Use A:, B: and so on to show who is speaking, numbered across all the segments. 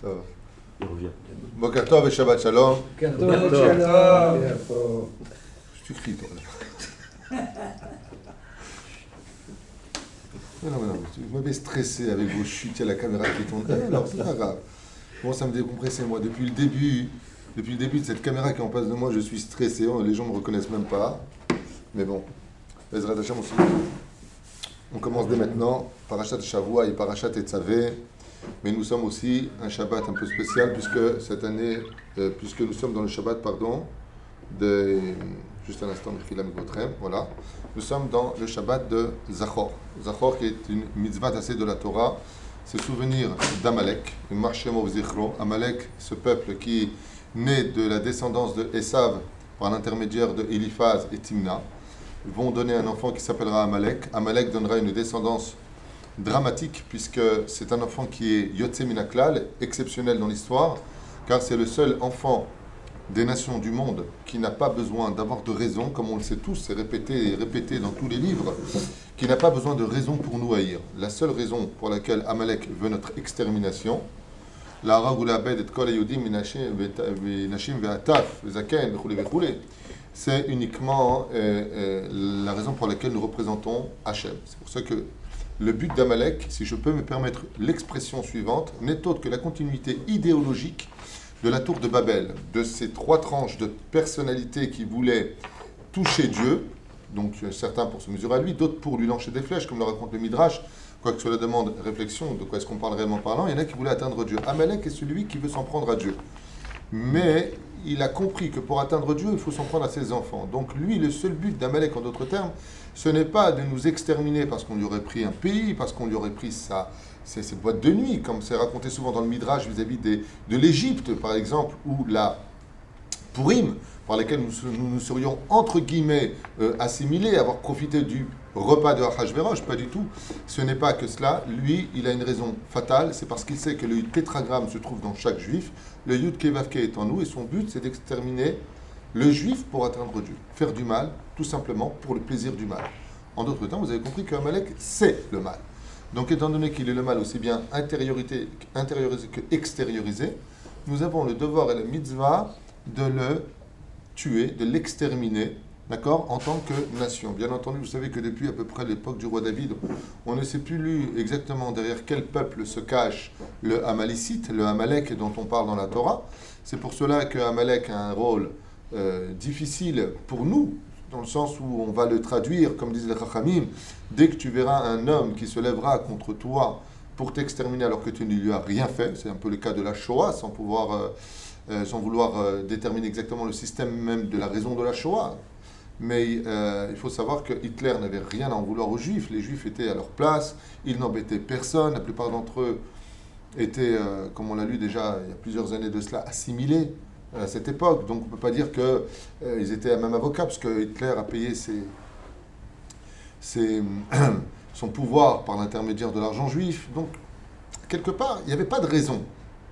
A: טוב.
B: Il revient.
A: בוקר טוב ושבת שלום.
C: בוקר טוב.
A: Tu cries, toi. Mais non, tu m'avais stressé avec vos chutes, il y a la caméra qui tourne. Alors, c'est pas grave. Bon, ça me décompressait, moi. Depuis le début de cette caméra qui est en face de moi, je suis stressé. Les gens ne me reconnaissent même pas. Mais bon, Bezrat Hashem aussi. On commence dès maintenant, Parashat Shavua et Parashat Tetzavé. Mais nous sommes aussi un Shabbat un peu spécial, puisque cette année, puisque nous sommes dans le Shabbat, de... Juste un instant, voilà. Nous sommes dans le Shabbat de Zachor. Zachor qui est une mitzvah tassée de la Torah. C'est souvenir d'Amalek, Amalek, ce peuple qui naît de la descendance de Esav par l'intermédiaire de Eliphaz et Timna. Ils vont donner un enfant qui s'appellera Amalek. Amalek donnera une descendance dramatique puisque c'est un enfant qui est Yotze Minaklal, exceptionnel dans l'histoire, car c'est le seul enfant des nations du monde qui n'a pas besoin d'avoir de raison, comme on le sait tous, c'est répété et répété dans tous les livres, qui n'a pas besoin de raison pour nous haïr. La seule raison pour laquelle Amalek veut notre extermination, c'est uniquement la raison pour laquelle nous représentons Hachem. C'est pour ça que le but d'Amalek, si je peux me permettre l'expression suivante, n'est autre que la continuité idéologique de la tour de Babel, de ces trois tranches de personnalités qui voulaient toucher Dieu, donc certains pour se mesurer à lui, d'autres pour lui lancer des flèches, comme le raconte le Midrash, quoique cela demande réflexion, de quoi est-ce qu'on parle réellement parlant, il y en a qui voulaient atteindre Dieu. Amalek est celui qui veut s'en prendre à Dieu. Mais il a compris que pour atteindre Dieu, il faut s'en prendre à ses enfants. Donc lui, le seul but d'Amalek, en d'autres termes, ce n'est pas de nous exterminer parce qu'on lui aurait pris un pays, parce qu'on lui aurait pris ces boîtes de nuit, comme c'est raconté souvent dans le Midrash vis-à-vis de l'Égypte, par exemple, ou la Purim, par lesquels nous serions, entre guillemets, assimilés, avoir profité du repas de Achashverosh, pas du tout. Ce n'est pas que cela. Lui, il a une raison fatale, c'est parce qu'il sait que le tétragramme se trouve dans chaque juif, le Yud Kevavke est en nous, et son but, c'est d'exterminer le juif pour atteindre Dieu. Faire du mal, tout simplement, pour le plaisir du mal. En d'autres termes, vous avez compris qu'Amalek, c'est le mal. Donc, étant donné qu'il est le mal aussi bien intériorisé que extériorisé, nous avons le devoir et la mitzvah de le tuer, de l'exterminer, d'accord, en tant que nation. Bien entendu, vous savez que depuis à peu près l'époque du roi David, on ne sait plus exactement derrière quel peuple se cache le Amalicite, le Amalek dont on parle dans la Torah. C'est pour cela que Amalek a un rôle difficile pour nous, dans le sens où on va le traduire, comme disent les Chachamim, dès que tu verras un homme qui se lèvera contre toi pour t'exterminer alors que tu ne lui as rien fait, c'est un peu le cas de la Shoah, sans vouloir déterminer exactement le système même de la raison de la Shoah. Mais il faut savoir que Hitler n'avait rien à en vouloir aux Juifs. Les Juifs étaient à leur place, ils n'embêtaient personne. La plupart d'entre eux étaient, comme on l'a lu déjà il y a plusieurs années de cela, assimilés à cette époque. Donc on ne peut pas dire qu'ils étaient même avocats, parce que Hitler a payé son pouvoir par l'intermédiaire de l'argent juif. Donc, quelque part, il n'y avait pas de raison.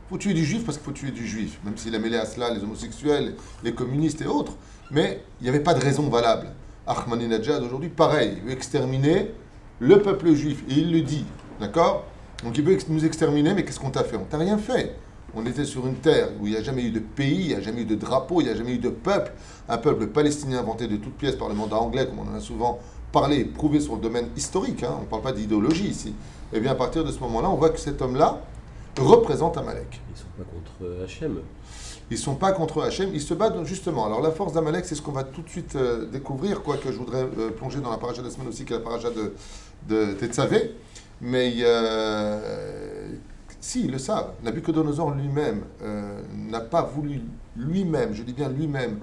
A: Il faut tuer du juif parce qu'il faut tuer du juif, même s'il a mêlé à cela les homosexuels, les communistes et autres. Mais il n'y avait pas de raison valable. Ahmadinejad, aujourd'hui, pareil, il veut exterminer le peuple juif. Et il le dit, d'accord? Donc il veut nous exterminer, mais qu'est-ce qu'on t'a fait? On t'a rien fait. On était sur une terre où il n'y a jamais eu de pays, il n'y a jamais eu de drapeau, il n'y a jamais eu de peuple. Un peuple palestinien inventé de toutes pièces par le mandat anglais, comme on en a souvent parlé, prouvé sur le domaine historique. On ne parle pas d'idéologie ici. Et bien à partir de ce moment-là, on voit que cet homme-là représente Amalek.
B: Ils ne sont pas contre Hachem.
A: Ils ne sont pas contre Hachem, ils se battent justement. Alors la force d'Amalek, c'est ce qu'on va tout de suite découvrir, quoique je voudrais plonger dans la paracha de la semaine aussi, qui est la paracha de Tetzavé. Mais si, ils le savent. Nabuchodonosor lui-même n'a pas voulu lui-même, je dis bien lui-même,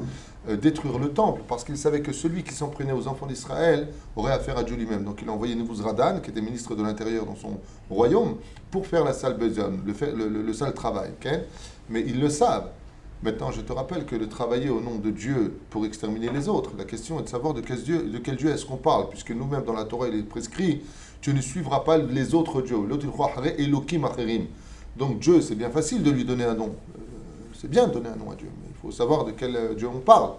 A: détruire le temple, parce qu'il savait que celui qui s'en prenait aux enfants d'Israël aurait affaire à Dieu lui-même. Donc il a envoyé Nebuzaradan, qui était ministre de l'Intérieur dans son royaume, pour faire la sale besogne, le sale travail. Okay? Mais ils le savent. Maintenant, je te rappelle que de travailler au nom de Dieu pour exterminer les autres, la question est de savoir de quel Dieu est-ce qu'on parle, puisque nous-mêmes dans la Torah, il est prescrit, tu ne suivras pas les autres dieux. Donc Dieu, c'est bien facile de lui donner un nom. C'est bien de donner un nom à Dieu, mais il faut savoir de quel Dieu on parle.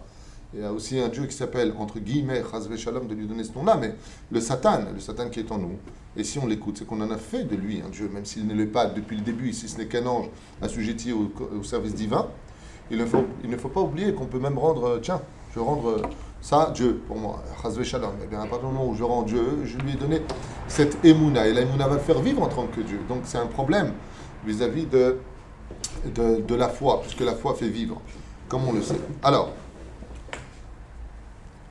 A: Il y a aussi un Dieu qui s'appelle, entre guillemets, Chazve Shalom, de lui donner ce nom-là, mais le Satan qui est en nous, et si on l'écoute, c'est qu'on en a fait de lui un Dieu, même s'il ne l'est pas depuis le début, si ce n'est qu'un ange assujetti au service divin. Il ne faut pas oublier qu'on peut même rendre, tiens, je vais rendre ça Dieu pour moi, Chazve Shalom. Eh bien, à partir du moment où je rends Dieu, je lui ai donné cette émouna, et la émouna va le faire vivre en tant que Dieu. Donc c'est un problème vis-à-vis de la foi, puisque la foi fait vivre, comme on le sait. Alors,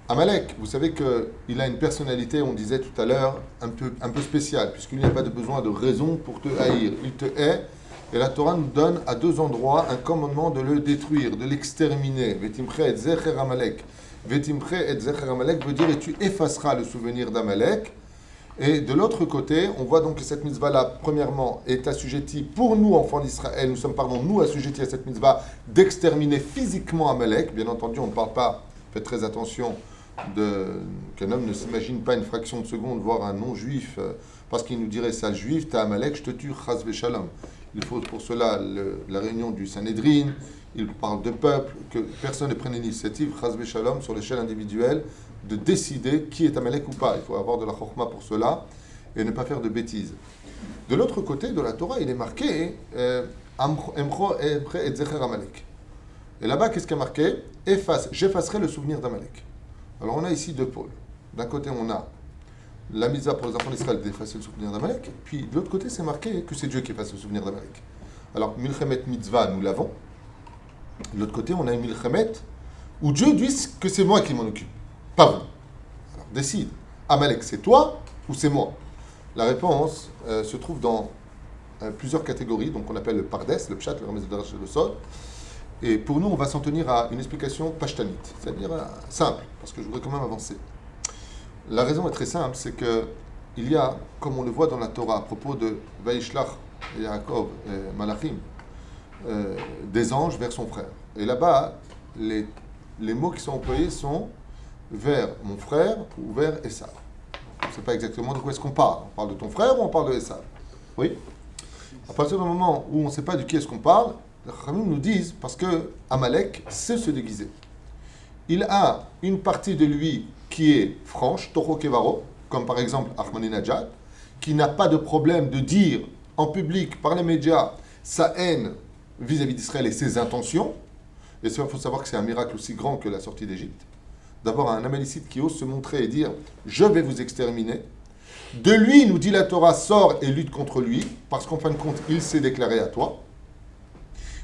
A: Amalek, vous savez qu'il a une personnalité, on disait tout à l'heure, un peu spéciale, puisqu'il n'y a pas de besoin de raison pour te haïr. Il te hait, et la Torah nous donne à 2 endroits un commandement de le détruire, de l'exterminer. Vetimche et zecher Amalek. Vetimche et zecher Amalek veut dire et tu effaceras le souvenir d'Amalek. Et de l'autre côté, on voit donc que cette mitzvah-là, premièrement, est assujettie pour nous, enfants d'Israël, nous sommes, nous, assujettis à cette mitzvah d'exterminer physiquement Amalek. Bien entendu, on ne parle pas, faites très attention, qu'un homme ne s'imagine pas une fraction de seconde voir un non-juif, parce qu'il nous dirait, sale juif, t'as Amalek, je te tue, chas v'shalom. Il faut pour cela la réunion du Sanhédrin, il parle de peuple, que personne ne prenne l'initiative, chas v'shalom, sur l'échelle individuelle, de décider qui est Amalek ou pas. Il faut avoir de la chokma pour cela et ne pas faire de bêtises. De l'autre côté de la Torah, il est marqué Emcho et Zecher Amalek. Et là-bas, qu'est-ce qui est marqué? J'effacerai le souvenir d'Amalek. Alors on a ici 2 pôles. D'un côté, on a la mitzvah pour les enfants d'Israël d'effacer le souvenir d'Amalek. Puis de l'autre côté, c'est marqué que c'est Dieu qui efface le souvenir d'Amalek. Alors, Milchemet Mitzvah, nous l'avons. De l'autre côté, on a une Milchemet où Dieu dit que c'est moi qui m'en occupe. Pas vous. Alors décide. Amalek, c'est toi ou c'est moi? La réponse se trouve dans plusieurs catégories. Donc on appelle le Pardes, le Pshat, le Ramez de Darash et le Sod. Et pour nous, on va s'en tenir à une explication pashtanite, c'est-à-dire simple, parce que je voudrais quand même avancer. La raison est très simple, c'est que il y a, comme on le voit dans la Torah, à propos de Vaishlach et Yaakov et Malachim, des anges vers son frère. Et là-bas, les mots qui sont employés sont vers mon frère ou vers Esav. On ne sait pas exactement de quoi est-ce qu'on parle. On parle de ton frère ou on parle de Esav? Oui. À partir du moment où on ne sait pas de qui est-ce qu'on parle, les Chachamim nous disent, parce que Amalek sait se déguiser. Il a une partie de lui qui est franche, Toho Kevaro, comme par exemple Ahmadinejad, qui n'a pas de problème de dire en public, par les médias, sa haine vis-à-vis d'Israël et ses intentions. Et ça, il faut savoir que c'est un miracle aussi grand que la sortie d'Égypte. D'abord, un Amalécite qui ose se montrer et dire « Je vais vous exterminer ». De lui, nous dit la Torah, sort et lutte contre lui, parce qu'en fin de compte, il s'est déclaré à toi.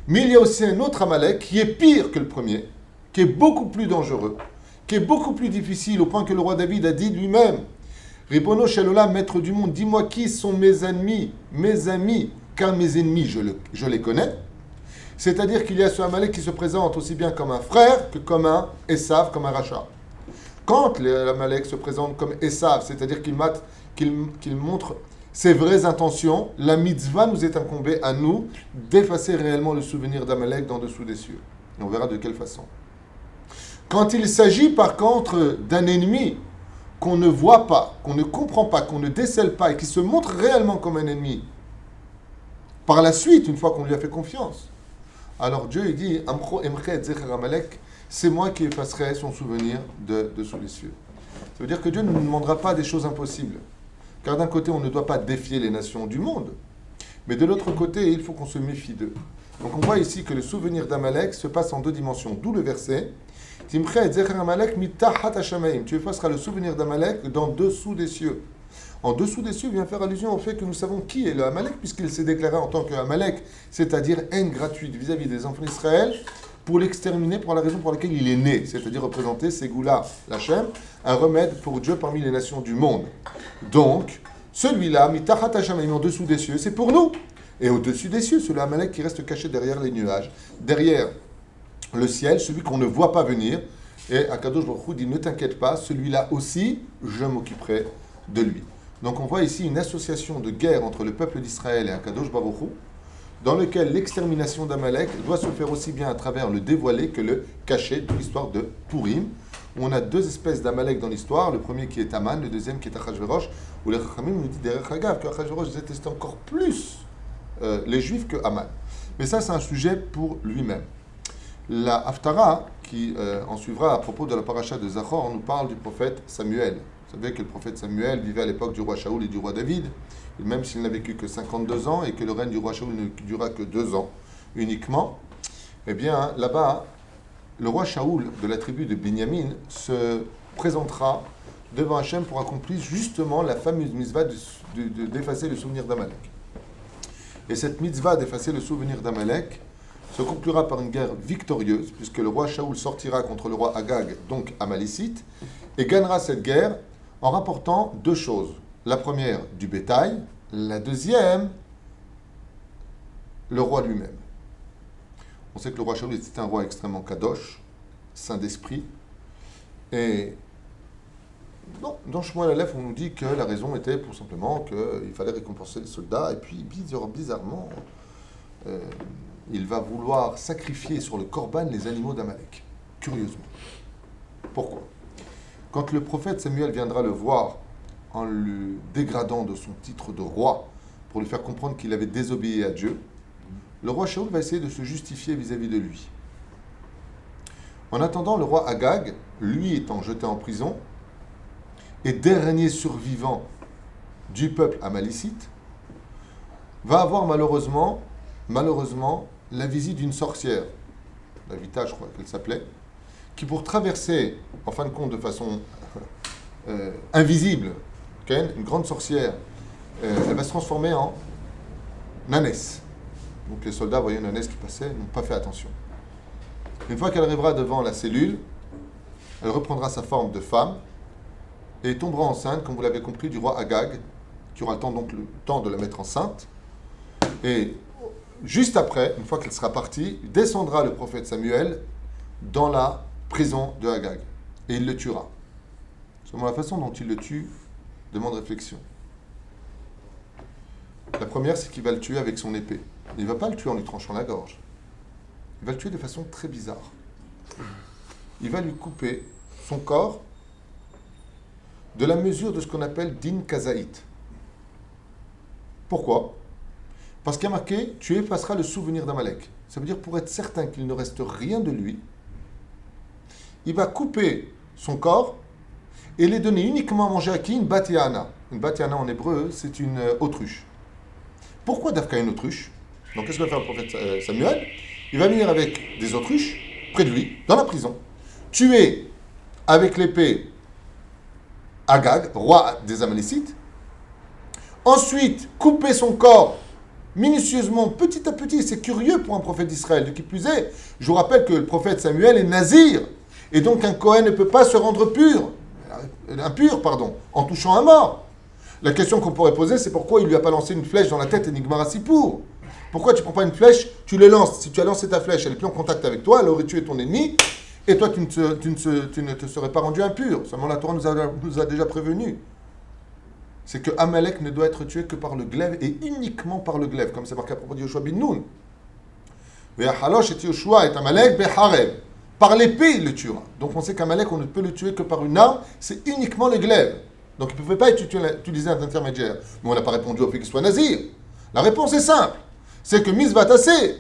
A: Mais il y a aussi un autre Amalek qui est pire que le premier, qui est beaucoup plus dangereux, qui est beaucoup plus difficile, au point que le roi David a dit lui-même « Ribono shel olam, maître du monde, dis-moi qui sont mes amis, car mes ennemis, je les connais. » C'est-à-dire qu'il y a ce Amalek qui se présente aussi bien comme un frère que comme un Esav, comme un rachat. Quand l'Amalek se présente comme Esav, c'est-à-dire qu'il montre ses vraies intentions, la mitzvah nous est incombée à nous d'effacer réellement le souvenir d'Amalek d'en dessous des cieux. Et on verra de quelle façon. Quand il s'agit par contre d'un ennemi qu'on ne voit pas, qu'on ne comprend pas, qu'on ne décèle pas et qui se montre réellement comme un ennemi, par la suite, une fois qu'on lui a fait confiance, alors Dieu il dit Amcho Emchet Zecher Amalek, c'est moi qui effacerai son souvenir de dessous les cieux. Ça veut dire que Dieu ne nous demandera pas des choses impossibles. Car d'un côté, on ne doit pas défier les nations du monde, mais de l'autre côté, il faut qu'on se méfie d'eux. Donc on voit ici que le souvenir d'Amalek se passe en 2 dimensions, d'où le verset Timchet Zecher Amalek mitachat hashamayim. Tu effaceras le souvenir d'Amalek d'en dessous des cieux. En dessous des cieux vient faire allusion au fait que nous savons qui est le Amalek, puisqu'il s'est déclaré en tant qu'Amalek, c'est-à-dire haine gratuite vis-à-vis des enfants d'Israël, pour l'exterminer pour la raison pour laquelle il est né, c'est-à-dire représenter Ségoula, l'Hachem, un remède pour Dieu parmi les nations du monde. Donc, celui-là, mitachat hashamayim, en dessous des cieux, c'est pour nous. Et au-dessus des cieux, celui Amalek qui reste caché derrière les nuages, derrière le ciel, celui qu'on ne voit pas venir. Et Akadosh Baruch Hu dit, ne t'inquiète pas, celui-là aussi, je m'occuperai de lui. Donc on voit ici une association de guerre entre le peuple d'Israël et Akadosh Baruch Hu, dans lequel l'extermination d'Amalek doit se faire aussi bien à travers le dévoilé que le caché de l'histoire de Purim, où on a 2 espèces d'Amalek dans l'histoire, le premier qui est Aman, le deuxième qui est Achashverosh, où les Chachamim nous disent derrière Hagav que Achashverosh détestait encore plus les Juifs que Aman. Mais ça, c'est un sujet pour lui-même. La Haftara, qui en suivra à propos de la paracha de Zachor, nous parle du prophète Samuel. Vous savez que le prophète Samuel vivait à l'époque du roi Shaoul et du roi David, et même s'il n'a vécu que 52 ans et que le règne du roi Shaoul ne dura que 2 ans uniquement, eh bien là-bas, le roi Shaoul de la tribu de Binyamin se présentera devant Hachem pour accomplir justement la fameuse mitzvah d'effacer le souvenir d'Amalek. Et cette mitzvah d'effacer le souvenir d'Amalek se conclura par une guerre victorieuse, puisque le roi Shaoul sortira contre le roi Agag, donc amalécite, et gagnera cette guerre en rapportant 2 choses. La première, du bétail. La deuxième, le roi lui-même. On sait que le roi Shaoul était un roi extrêmement kadosh, saint d'esprit. Et bon, dans Shmuel Aleph, on nous dit que la raison était pour simplement qu'il fallait récompenser les soldats. Et puis, bizarrement, il va vouloir sacrifier sur le korban les animaux d'Amalek. Curieusement. Pourquoi ? Quand le prophète Samuel viendra le voir en le dégradant de son titre de roi pour lui faire comprendre qu'il avait désobéi à Dieu, le roi Shaoul va essayer de se justifier vis-à-vis de lui. En attendant, le roi Agag, lui étant jeté en prison, et dernier survivant du peuple amalécite, va avoir malheureusement, la visite d'une sorcière, la Vita, je crois qu'elle s'appelait, qui pour traverser, en fin de compte, de façon invisible, une grande sorcière, elle va se transformer en ânesse. Donc les soldats voyaient une ânesse qui passait, n'ont pas fait attention. Une fois qu'elle arrivera devant la cellule, elle reprendra sa forme de femme et tombera enceinte, comme vous l'avez compris, du roi Agag, qui aura le temps de la mettre enceinte. Et juste après, une fois qu'elle sera partie, descendra le prophète Samuel dans la prison de Agag. Et il le tuera. Selon la façon dont il le tue, demande réflexion. La première, c'est qu'il va le tuer avec son épée. Il ne va pas le tuer en lui tranchant la gorge. Il va le tuer de façon très bizarre. Il va lui couper son corps de la mesure de ce qu'on appelle din kazaït. Pourquoi ? Parce qu'il y a marqué « Tu effaceras le souvenir d'Amalek ». Ça veut dire pour être certain qu'il ne reste rien de lui, il va couper son corps et les donner uniquement à manger à qui ? Une batiana. Une batiana en hébreu, c'est une autruche. Pourquoi Dafka une autruche ? Donc qu'est-ce que va faire le prophète Samuel ? Il va venir avec des autruches près de lui, dans la prison, tuer avec l'épée Agag, roi des Amalécites, ensuite couper son corps minutieusement, petit à petit. C'est curieux pour un prophète d'Israël. De qui plus est, je vous rappelle que le prophète Samuel est nazir, et donc un Kohen ne peut pas se rendre impur, en touchant un mort. La question qu'on pourrait poser, c'est pourquoi il ne lui a pas lancé une flèche dans la tête et Nigmar Sipour. Pourquoi tu ne prends pas une flèche, tu le lances. Si tu as lancé ta flèche, elle n'est plus en contact avec toi, elle aurait tué ton ennemi, et toi, tu ne te serais pas rendu impur. Seulement la Torah nous a déjà prévenu. C'est que Amalek ne doit être tué que par le glaive, et uniquement par le glaive, comme c'est marqué à propos de Yoshua bin Nun. Ve'achalosh et Yoshua et Amalek be'harev. Par l'épée, il le tuera. Donc on sait qu'Amalek, on ne peut le tuer que par une arme, c'est uniquement le glaive. Donc il ne pouvait pas utiliser un intermédiaire. Mais on n'a pas répondu au fait qu'il soit nazir. La réponse est simple. C'est que misva tassé,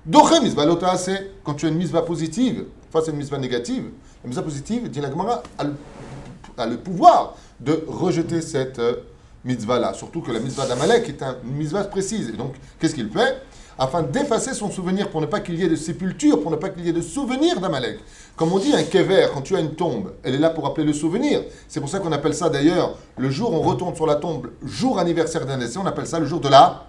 A: doré misva lotassé. Quand tu as une misva positive face à une misva négative, la misva positive, dit la Gemara, a le pouvoir de rejeter cette mitzvah-là. Surtout que la mitzvah d'Amalek est une mitzvah précise. Et donc, qu'est-ce qu'il fait ? Afin d'effacer son souvenir, pour ne pas qu'il y ait de sépulture, pour ne pas qu'il y ait de souvenir d'Amalek. Comme on dit, un kever, quand tu as une tombe, elle est là pour rappeler le souvenir. C'est pour ça qu'on appelle ça d'ailleurs, le jour où on retourne sur la tombe, jour anniversaire d'un décès, on appelle ça le jour de la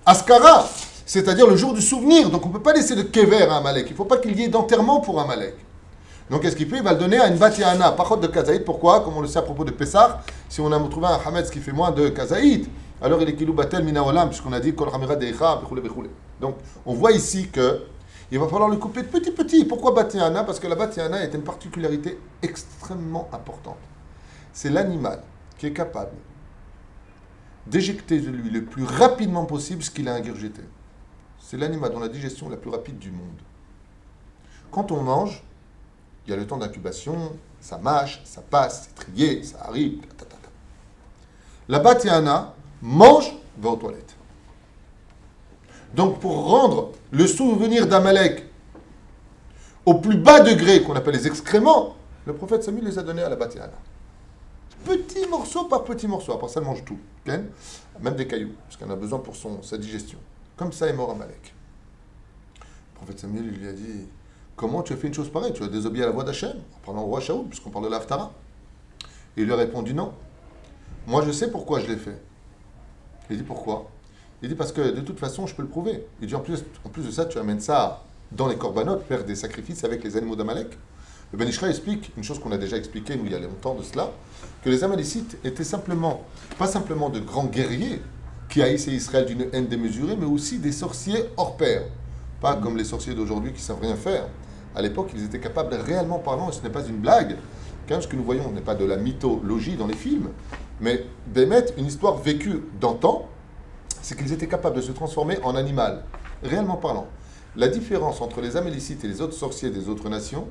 A: Askara. C'est-à-dire le jour du souvenir. Donc on ne peut pas laisser de kever à Amalek. Il ne faut pas qu'il y ait d'enterrement pour Amalek. Donc qu'est-ce qu'il fait ? Il va le donner à une batiana, pas de kazaït. Pourquoi ? Comme on le sait à propos de Pessah, si on a trouvé un hametz qui fait moins de kazaït, alors il est kilou batel mina olam, puisqu'on a dit kol hamira deicha, bechule bechule. Donc on voit ici que il va falloir le couper de petit. Pourquoi batiana ? Parce que la batiana est une particularité extrêmement importante. C'est l'animal qui est capable d'éjecter de lui le plus rapidement possible ce qu'il a ingurgité. C'est l'animal dont la digestion est la plus rapide du monde. Quand on mange, il y a le temps d'incubation, ça mâche, ça passe, c'est trié, ça arrive. La batiana mange, va aux toilettes. Donc pour rendre le souvenir d'Amalek au plus bas degré, qu'on appelle les excréments, le prophète Samuel les a donnés à la batiana. petit morceau par petit morceau. Après ça, elle mange tout. Okay? Même des cailloux, parce qu'elle en a besoin pour sa digestion. Comme ça est mort Amalek. Le prophète Samuel lui a dit, comment tu as fait une chose pareille? Tu as désobéi à la voix d'Hachem, en parlant au roi Shaoul, puisqu'on parle de l'Haftara. Et il lui a répondu non. Moi, je sais pourquoi je l'ai fait. Il dit pourquoi? Il dit parce que de toute façon, je peux le prouver. Il dit en plus de ça, tu amènes ça dans les corbanotes, faire des sacrifices avec les animaux d'Amalek. Le Ben Ishra explique une chose qu'on a déjà expliquée, nous, il y a longtemps de cela, que les Amalécites étaient pas simplement de grands guerriers qui haïssaient Israël d'une haine démesurée, mais aussi des sorciers hors pair. Pas comme les sorciers d'aujourd'hui qui ne savent rien faire. À l'époque, ils étaient capables, réellement parlant, et ce n'est pas une blague, car ce que nous voyons n'est pas de la mythologie dans les films, mais d'émettre une histoire vécue d'antan, c'est qu'ils étaient capables de se transformer en animal, réellement parlant. La différence entre les Amalécites et les autres sorciers des autres nations,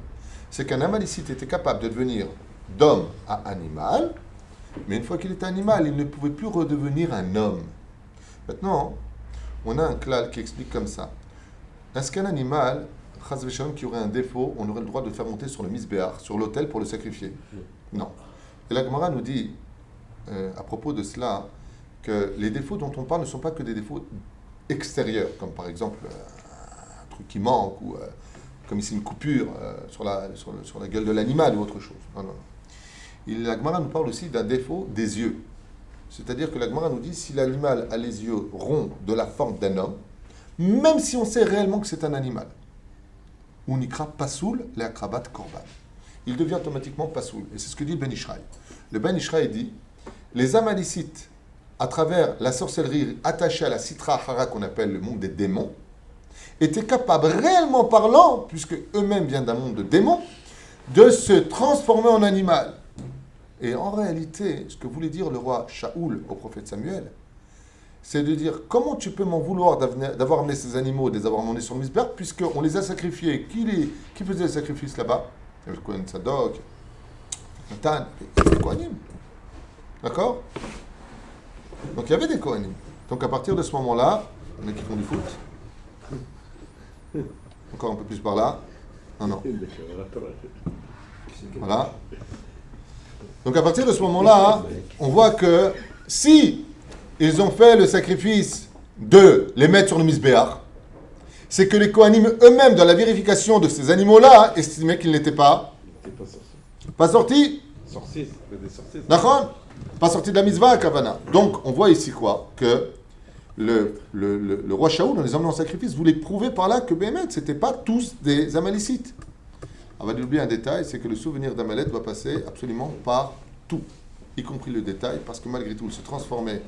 A: c'est qu'un Amalécite était capable de devenir d'homme à animal, mais une fois qu'il était animal, il ne pouvait plus redevenir un homme. Maintenant, on a un klal qui explique comme ça. Est-ce qu'un animal, chas v'shalom, qui aurait un défaut, on aurait le droit de le faire monter sur le misbéach, sur l'autel pour le sacrifier? Non. Et la Gemara nous dit, à propos de cela, que les défauts dont on parle ne sont pas que des défauts extérieurs, comme par exemple un truc qui manque, ou comme ici une coupure sur la gueule de l'animal ou autre chose. Non, non, non. La Gemara nous parle aussi d'un défaut des yeux. C'est-à-dire que la Gemara nous dit, si l'animal a les yeux ronds de la forme d'un homme, même si on sait réellement que c'est un animal, on ikra pasoul le akrabat korban. Il devient automatiquement pasoul. Et c'est ce que dit le Ben Ishraï. Le Ben Ishraï dit, les Amalécites, à travers la sorcellerie attachée à la Sitra Hara qu'on appelle le monde des démons, étaient capables, réellement parlant, puisque eux-mêmes viennent d'un monde de démons, de se transformer en animal. Et en réalité, ce que voulait dire le roi Shaoul au prophète Samuel, c'est de dire, comment tu peux m'en vouloir d'avoir amené ces animaux, de les avoir emmenés sur le misbéach, puisqu'on les a sacrifiés. Qui faisait les sacrifices là-bas? Il y avait le Kohen Sadok, Nathan, les Kohanim. D'accord? Donc il y avait des Kohanim. Donc à partir de ce moment-là, il y en a qui font du foot. Encore un peu plus par là. Non, non. Voilà. Donc à partir de ce moment-là, on voit que si ils ont fait le sacrifice de les mettre sur le misbéach, c'est que les Kohanim eux-mêmes, dans la vérification de ces animaux-là, estimaient qu'ils n'étaient pas sortis.
C: Sorciers, des sorciers.
A: D'accord? Pas sortis de la mitzvah à Kavana. Donc on voit ici quoi? Que le roi Shaoul, en les emmenant en sacrifice, voulait prouver par là que Béhémet, ce n'étaient pas tous des Amalécites. On va oublier un détail, c'est que le souvenir d'Amalek va passer absolument par tout, y compris le détail, parce que malgré tout, il se transformait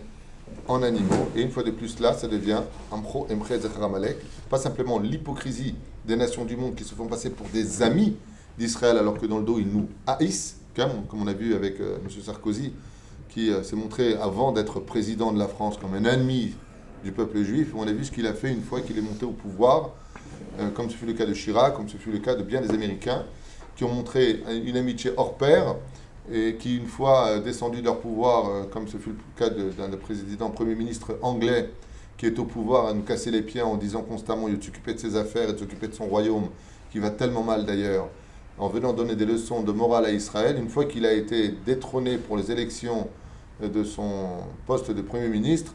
A: en animaux, et une fois de plus là, ça devient Amro Emre Zechar Amalek, pas simplement l'hypocrisie des nations du monde qui se font passer pour des amis d'Israël, alors que dans le dos, ils nous haïssent, comme on a vu avec M. Sarkozy, qui s'est montré, avant d'être président de la France, comme un ennemi du peuple juif. On a vu ce qu'il a fait une fois qu'il est monté au pouvoir, comme ce fut le cas de Chirac, comme ce fut le cas de bien des Américains, qui ont montré une amitié hors pair, et qui, une fois descendus de leur pouvoir, comme ce fut le cas d'un président, premier ministre anglais, qui est au pouvoir à nous casser les pieds en disant constamment il veut s'occuper de ses affaires et de s'occuper de son royaume, qui va tellement mal d'ailleurs, en venant donner des leçons de morale à Israël. Une fois qu'il a été détrôné pour les élections de son poste de Premier ministre,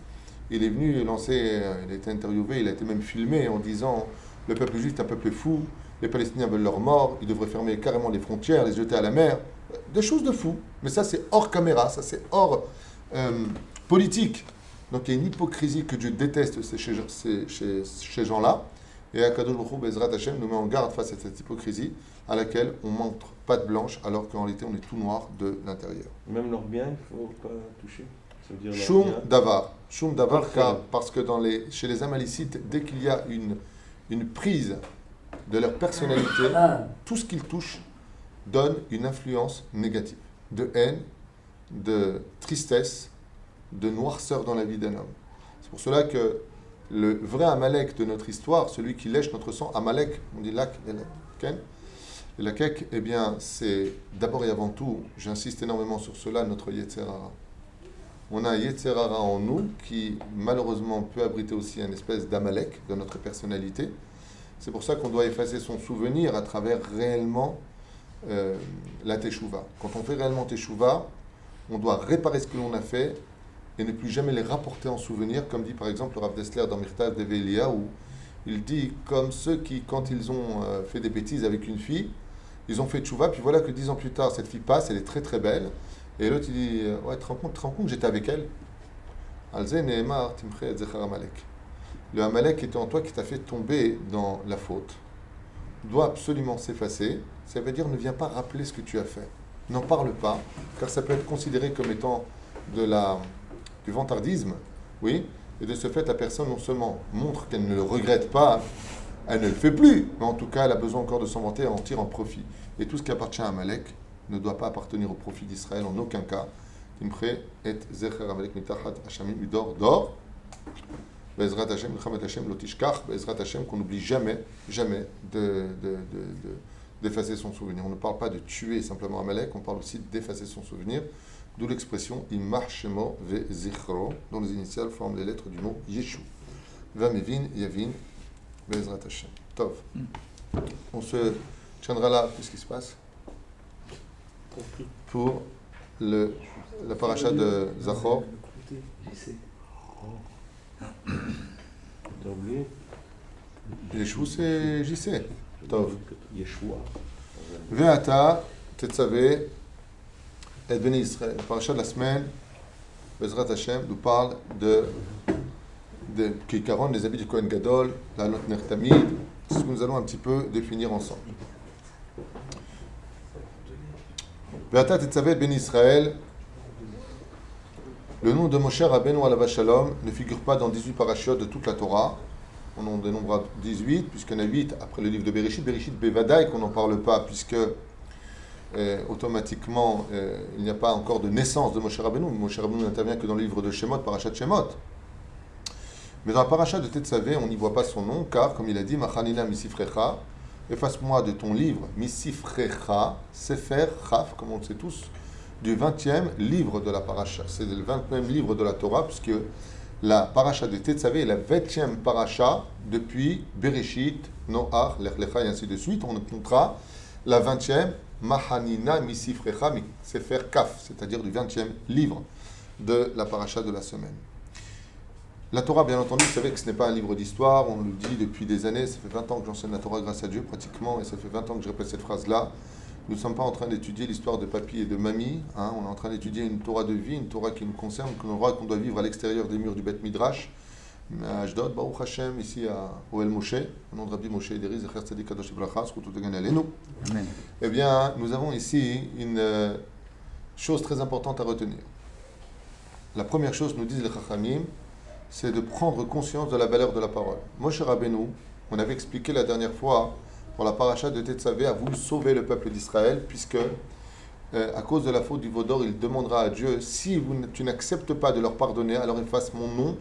A: il est venu lancer, il a été interviewé, il a été même filmé en disant le peuple juif est un peuple fou, les Palestiniens veulent leur mort, ils devraient fermer carrément les frontières, les jeter à la mer. Des choses de fou. Mais ça, c'est hors caméra, ça, c'est hors politique. Donc il y a une hypocrisie que Dieu déteste chez ces gens-là. Et Akadosh Baruch Hu, Bezrat Hashem, nous met en garde face à cette hypocrisie à laquelle on montre patte blanche alors qu'en réalité on est tout noir de l'intérieur.
C: Même leurs biens, il ne faut pas toucher. Ça veut dire leurs
A: Shum
C: biens.
A: Davar. Shum Davar,
C: Parfait.
A: parce que chez les Amalicites, dès qu'il y a une prise de leur personnalité, tout ce qu'ils touchent donne une influence négative, de haine, de tristesse, de noirceur dans la vie d'un homme. C'est pour cela que le vrai Amalek de notre histoire, celui qui lèche notre sang, Amalek, on dit lak et ken, et la kek, eh bien, c'est d'abord et avant tout, j'insiste énormément sur cela, notre Yetzerara. On a un Yetzerara en nous qui, malheureusement, peut abriter aussi une espèce d'Amalek de notre personnalité. C'est pour ça qu'on doit effacer son souvenir à travers réellement la Teshuvah. Quand on fait réellement Teshuvah, on doit réparer ce que l'on a fait et ne plus jamais les rapporter en souvenir, comme dit par exemple le Rav Dessler dans Mirtav Develia, où il dit comme ceux qui, quand ils ont fait des bêtises avec une fille, ils ont fait tchouva, puis voilà que 10 ans plus tard, cette fille passe, elle est très très belle, et l'autre il dit ouais, te rends compte, j'étais avec elle. Alze Nehemar Timche et Zechar Amalek. Le Amalek était en toi qui t'a fait tomber dans la faute, doit absolument s'effacer. Ça veut dire ne viens pas rappeler ce que tu as fait. N'en parle pas, car ça peut être considéré comme étant du vantardisme, oui, et de ce fait, la personne non seulement montre qu'elle ne le regrette pas, elle ne le fait plus, mais en tout cas, elle a besoin encore de s'en vanter et en tire en profit. Et tout ce qui appartient à Amalek ne doit pas appartenir au profit d'Israël en aucun cas. Timche et Zecher Amalek mitachat Hashamim dor. Bezrat Hashem, Milchamet Hashem, Lotishkach, Bezrat Hashem, qu'on n'oublie jamais d'effacer son souvenir. On ne parle pas de tuer simplement Amalek, on parle aussi d'effacer son souvenir, d'où l'expression Imach Shemo Ve Zichro, dont les initiales forment les lettres du mot Yeshu. Vamevin, Yavin, Bezrat Hashem. Tov. On se tiendra là, qu'est-ce qui se passe pour la paracha de Zachor.
C: T'as oublié
A: Yeshu, c'est JC. Tov.
C: Yeshua.
A: Ve'ata, Tetzavé, et Beni Israël. La paracha de la semaine, Bezrat Hashem, nous parle de Kikaron, les habits du Kohen Gadol, la Lot Ner Tamid. C'est ce que nous allons un petit peu définir ensemble. Ve'ata, Tetzavé, Beni Israël. Le nom de Moshe Rabbeinu alav shalom ne figure pas dans 18 parachiotes de toute la Torah. On en dénombrera 18, puisqu'il y en a 8 après le livre de Bereshit. Bereshit Bevadaï, qu'on n'en parle pas, puisque automatiquement, il n'y a pas encore de naissance de Moshe Rabbeinu. Moshe Rabbeinu n'intervient que dans le livre de Shemot, Parashat Shemot. Mais dans la paracha de Tetzavé, on n'y voit pas son nom, car, comme il a dit, Machanina Misifrecha, efface-moi de ton livre, Misifrecha, Sefer Chaf, comme on le sait tous, du 20e livre de la paracha. C'est le 20e livre de la Torah, puisque la paracha de Tetzavé est la 20e paracha depuis Bereshit, Noach, Lech Lecha et ainsi de suite. On comptera la 20e Mahanina Misifrecha Sefer Kaf, c'est-à-dire du 20e livre de la paracha de la semaine. La Torah, bien entendu, vous savez que ce n'est pas un livre d'histoire, on le dit depuis des années, ça fait 20 ans que j'enseigne la Torah grâce à Dieu pratiquement, et ça fait 20 ans que je répète cette phrase-là. Nous ne sommes pas en train d'étudier l'histoire de papy et de mamie, hein. On est en train d'étudier une Torah de vie, une Torah qui nous concerne, qu'on doit vivre à l'extérieur des murs du Beth Midrash, à Ashdod, Baruch Hashem, ici à Oel Moshe, au nom de Rabbi Moshe Ederi, Zecher Tzadik Kadosh Ibracha, Zchut Utegan Aleinu. Eh bien, nous avons ici une chose très importante à retenir. La première chose, nous disent les Chachamim, c'est de prendre conscience de la valeur de la parole. Moshe Rabbeinu, on avait expliqué la dernière fois, pour la paracha de Tetzavé, a voulu sauver le peuple d'Israël, puisque, à cause de la faute du Vaudor, il demandera à Dieu, si tu n'acceptes pas de leur pardonner, alors efface mon nom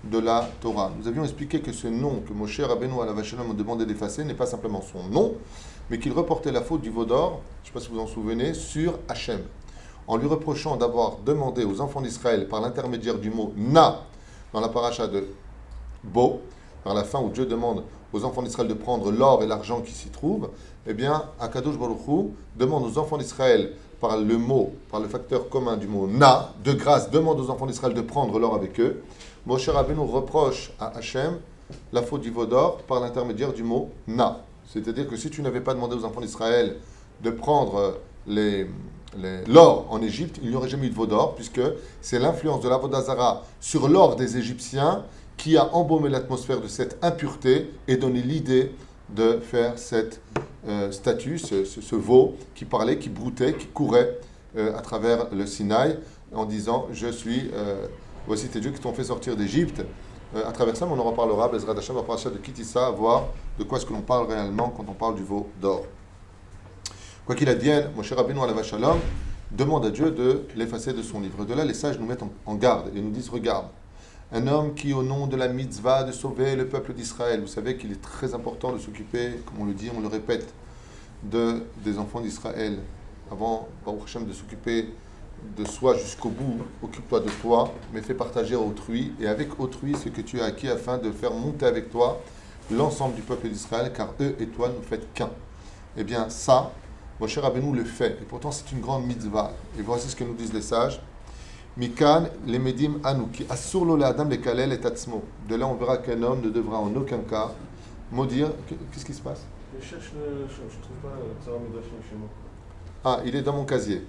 A: de la Torah. Nous avions expliqué que ce nom que Moshe Rabbeinu alav shalom a demandé d'effacer n'est pas simplement son nom, mais qu'il reportait la faute du Vaudor, je ne sais pas si vous vous en souvenez, sur Hachem, en lui reprochant d'avoir demandé aux enfants d'Israël, par l'intermédiaire du mot « na », dans la paracha de Bo, par la fin où Dieu demande aux enfants d'Israël de prendre l'or et l'argent qui s'y trouvent, eh bien, Akadosh Baruch Hu demande aux enfants d'Israël, par le mot, par le facteur commun du mot na, de grâce, demande aux enfants d'Israël de prendre l'or avec eux. Moshe Rabbeinu reproche à Hachem la faute du Vaudor par l'intermédiaire du mot na. C'est-à-dire que si tu n'avais pas demandé aux enfants d'Israël de prendre l'or en Égypte, il n'y aurait jamais eu de Vaudor, puisque c'est l'influence de l'Avodah Zara sur l'or des Égyptiens qui a embaumé l'atmosphère de cette impureté et donné l'idée de faire cette statue, ce veau qui parlait, qui broutait, qui courait à travers le Sinaï en disant « Je suis, voici tes dieux qui t'ont fait sortir d'Égypte ». À travers ça, on en reparlera, Bezrat Hashem, à partir de Kitissa, à voir de quoi est-ce que l'on parle réellement quand on parle du veau d'or. Quoi qu'il advienne, Moshe Rabbeinu alav shalom demande à Dieu de l'effacer de son livre. De là, les sages nous mettent en garde et nous disent « Regarde, un homme qui, au nom de la mitzvah de sauver le peuple d'Israël, vous savez qu'il est très important de s'occuper, comme on le dit, on le répète, des enfants d'Israël. Avant, Baruch Hashem, de s'occuper de soi jusqu'au bout, occupe-toi de toi, mais fais partager à autrui, et avec autrui ce que tu as acquis, afin de faire monter avec toi l'ensemble du peuple d'Israël, car eux et toi, nous faites qu'un. » Eh bien, ça, Moshe Rabbeinu le fait, et pourtant c'est une grande mitzvah. Et voici ce que nous disent les sages. Mikan lemedim anuki asur lo le'adam lekalel et atzmo. De là, on verra qu'un homme ne devra en aucun cas maudire. Qu'est-ce qui se passe?
C: Je cherche je trouve pas Tzara Midrashim chez moi.
A: Ah, il est dans mon casier.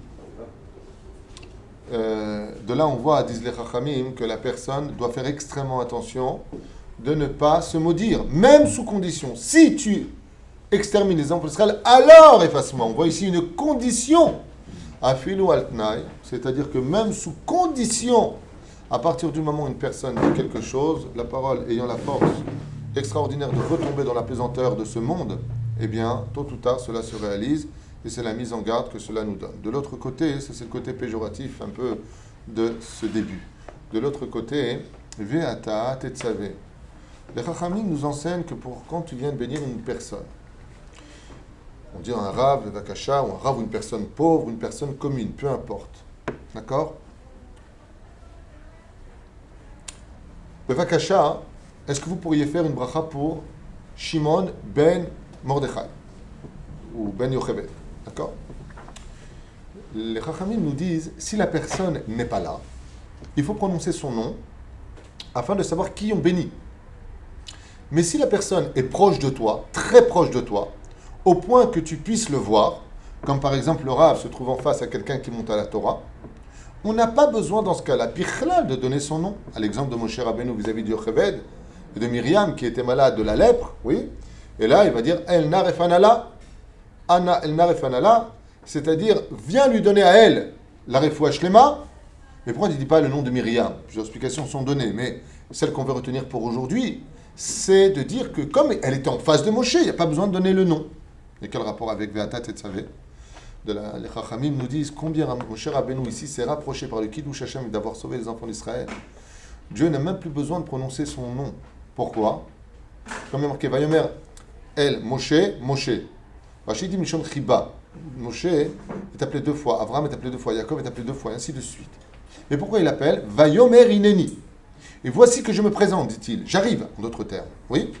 A: De là, on voit, disent les Chachamim, que la personne doit faire extrêmement attention de ne pas se maudire, même sous condition. Si tu extermines les enfants d'Israël, alors efface-moi. On voit ici une condition. Afilu altnai, c'est-à-dire que même sous condition, à partir du moment où une personne dit quelque chose, la parole ayant la force extraordinaire de retomber dans la pesanteur de ce monde, eh bien, tôt ou tard, cela se réalise, et c'est la mise en garde que cela nous donne. De l'autre côté, ça c'est le côté péjoratif un peu de ce début. De l'autre côté, ve'ata tetzaveh. Les Chachamim nous enseignent que quand tu viens de bénir une personne, on dit un rave, un vakasha, ou un rave, ou une personne pauvre, ou une personne commune, peu importe. D'accord? Le vakasha, est-ce que vous pourriez faire une bracha pour Shimon ben Mordechai ou ben Yocheved? D'accord? Les Chachamim nous disent, si la personne n'est pas là, il faut prononcer son nom afin de savoir qui on bénit. Mais si la personne est proche de toi, très proche de toi, au point que tu puisses le voir, comme par exemple le Rav se trouvant face à quelqu'un qui monte à la Torah, on n'a pas besoin dans ce cas-là, bichlal, de donner son nom. À l'exemple de Moshe Rabbeinu vis-à-vis de Yocheved et de Myriam qui était malade de la lèpre, oui. Et là, il va dire El Narefanala, Anna El Narefanala, c'est-à-dire viens lui donner à elle la refoua shlema. Mais pourquoi il ne dit pas le nom de Myriam? Plusieurs explications sont données, mais celle qu'on veut retenir pour aujourd'hui, c'est de dire que comme elle était en face de Moshe, il n'y a pas besoin de donner le nom. Et quel rapport avec Ve'atat Tetzaveh? Les Chachamim nous disent combien Moshe Rabbeinu ici s'est rapproché par le Kiddush Hashem d'avoir sauvé les enfants d'Israël. Dieu n'a même plus besoin de prononcer son nom. Pourquoi? Comme il est marqué, Vayomer El Moshe, Moshe. Rachid dit Mishon Chiba. Moshe est appelé 2 fois, Abraham est appelé 2 fois, Yaakov est appelé 2 fois, et ainsi de suite. Mais pourquoi il appelle Vayomer Ineni? Et voici que je me présente, dit-il. J'arrive, en d'autres termes. Oui?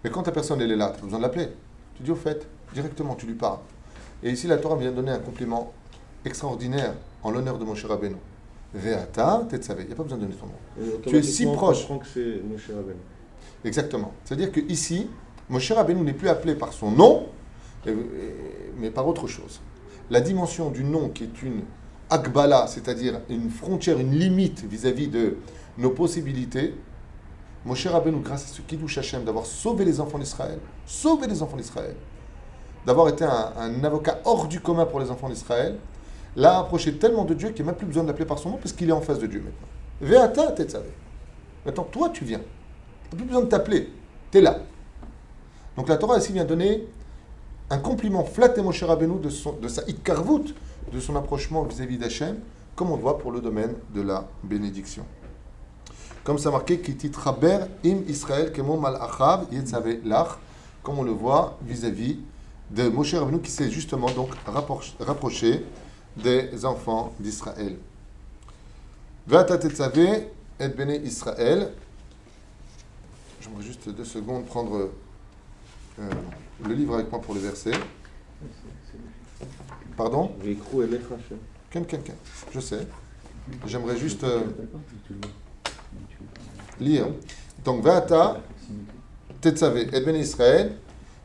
A: Mais quand ta personne elle est là, tu as besoin de l'appeler. Tu dis au fait, directement, tu lui parles. Et ici, la Torah vient donner un compliment extraordinaire en l'honneur de Moshe Rabbeinu. Ve'ata tetzaveh. Il n'y a pas besoin de donner ton nom. Tu es si proche.
C: On comprend que c'est Moshe Rabbeinu.
A: Exactement. C'est-à-dire que ici, Moshe Rabbeinu n'est plus appelé par son nom, mais par autre chose. La dimension du nom qui est une akbala, c'est-à-dire une frontière, une limite vis-à-vis de nos possibilités, Moshe Rabbeinu, grâce à ce Kiddush Hashem, d'avoir sauvé les enfants d'Israël, d'avoir été un avocat hors du commun pour les enfants d'Israël, l'a approché tellement de Dieu qu'il n'y a même plus besoin de l'appeler par son nom parce qu'il est en face de Dieu maintenant. Ve'ata tetzaveh. Maintenant, toi, tu viens. Tu n'as plus besoin de t'appeler. Tu es là. Donc la Torah ici vient donner un compliment flatté Moshe Rabbeinu de sa hitkarvut, de son approchement vis-à-vis d'Hachem, comme on le voit pour le domaine de la bénédiction. Comme ça marqué, Kitit Chaber im Israël kemo malachav yetzaveh lach, comme on le voit vis-à-vis de Moshe Rabbeinu qui s'est justement donc rapproché des enfants d'Israël. Ve'ata tetzaveh et bnei Israël. J'aimerais juste 2 secondes prendre le livre avec moi pour le verset. Pardon?
C: Ve'ikru elech Hashem.
A: Ken. Je sais. J'aimerais juste lire. Donc, Ve'ata tetzaveh et bnei Israël.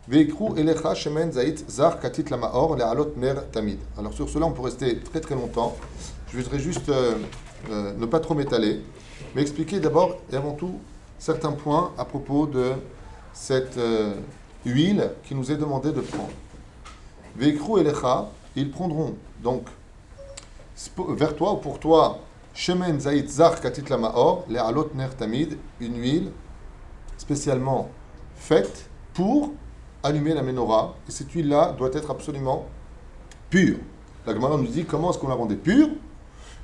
A: Ve'ikru elecha shemen zait zar katit lamaor le'alot ner tamid. Alors sur cela, on peut rester très très longtemps. Je voudrais juste ne pas trop m'étaler, mais expliquer d'abord et avant tout certains points à propos de cette huile qui nous est demandé de prendre. Ve'ikru elecha, ils prendront donc vers toi ou pour toi shemen zait zar katit lamaor le'alot ner tamid, une huile spécialement faite pour allumer la menorah, et cette huile-là doit être absolument pure. La Gemara nous dit comment est-ce qu'on la rendait pure?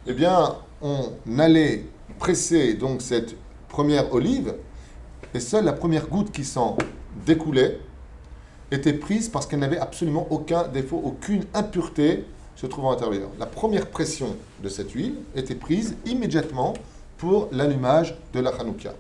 A: Eh bien, on allait presser donc cette première olive, et seule la première goutte qui s'en découlait était prise parce qu'elle n'avait absolument aucun défaut, aucune impureté se trouvant à l'intérieur. La première pression de cette huile était prise immédiatement pour l'allumage de la Hanouka.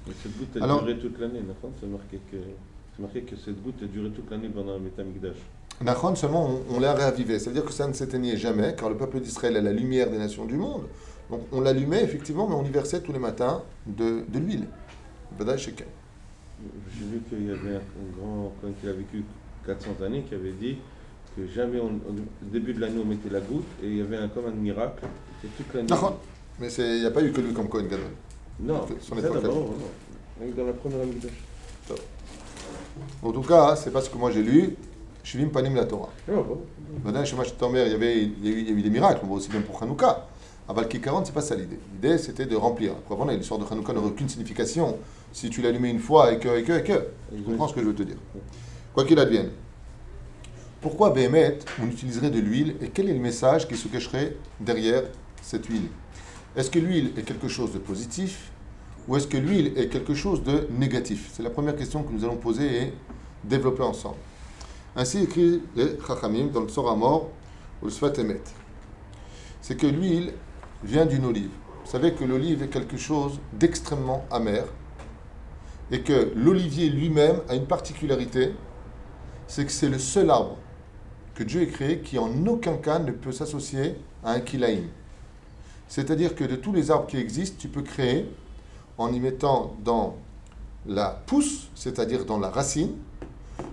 C: Et cette goutte a duré toute l'année, c'est marqué que cette goutte a duré toute l'année pendant le Beth Amikdash.
A: Nachon, seulement on l'a réavivé. Ça veut dire que ça ne s'éteignait jamais, car le peuple d'Israël est la lumière des nations du monde. Donc on l'allumait effectivement, mais on y versait tous les matins de l'huile. Badaï Shekel.
C: J'ai vu qu'il y avait un grand, quand il a vécu 400 années, qui avait dit que jamais, au début de l'année, on mettait la goutte et il y avait comme un miracle. C'est toute l'année.
A: Nachon. Mais il n'y a pas eu que lui comme Cohen Gadol.
C: Non,
A: Son
C: ça
A: époque,
C: d'abord, non. Même dans la première Amigdash.
A: En tout cas, c'est parce que moi j'ai lu Shivim Panim la Torah.
C: Non, bon.
A: Badaï Shema Shetomer, il y a eu des miracles, on voit aussi bien pour Hanouka. Aval Ki 40, c'est pas ça l'idée. L'idée c'était de remplir. Après, voilà, l'histoire de Hanouka n'aurait aucune signification si tu l'allumais une fois et que. Tu comprends ce que je veux te dire. Quoi qu'il advienne. Pourquoi Béhémet, on utiliserait de l'huile et quel est le message qui se cacherait derrière cette huile? Est-ce que l'huile est quelque chose de positif ou est-ce que l'huile est quelque chose de négatif? C'est la première question que nous allons poser et développer ensemble. Ainsi écrit les Chachamim dans le Sora Mor ou le Sfat Emet. C'est que l'huile vient d'une olive. Vous savez que l'olive est quelque chose d'extrêmement amer et que l'olivier lui-même a une particularité, c'est que c'est le seul arbre que Dieu ait créé qui en aucun cas ne peut s'associer à un kilaïm. C'est-à-dire que de tous les arbres qui existent, tu peux créer en y mettant dans la pousse, c'est-à-dire dans la racine,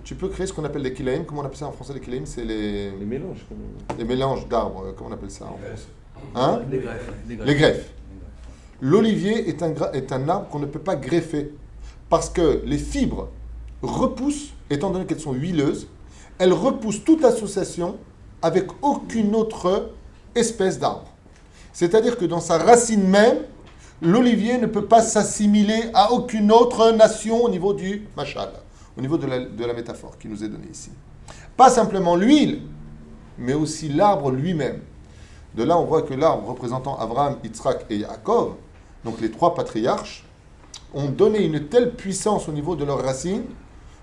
A: tu peux créer ce qu'on appelle des kilaïm. Comment on appelle ça en français les kilaïm? C'est
C: Les mélanges.
A: les mélanges d'arbres. Comment on appelle ça en français? Hein?
D: Les greffes.
A: Les greffes. L'olivier est un arbre qu'on ne peut pas greffer parce que les fibres repoussent, étant donné qu'elles sont huileuses, elles repoussent toute association avec aucune autre espèce d'arbre. C'est-à-dire que dans sa racine même, l'olivier ne peut pas s'assimiler à aucune autre nation au niveau du machal, au niveau de la métaphore qui nous est donnée ici. Pas simplement l'huile, mais aussi l'arbre lui-même. De là, on voit que l'arbre représentant Abraham, Yitzhak et Yaakov, donc les trois patriarches, ont donné une telle puissance au niveau de leurs racines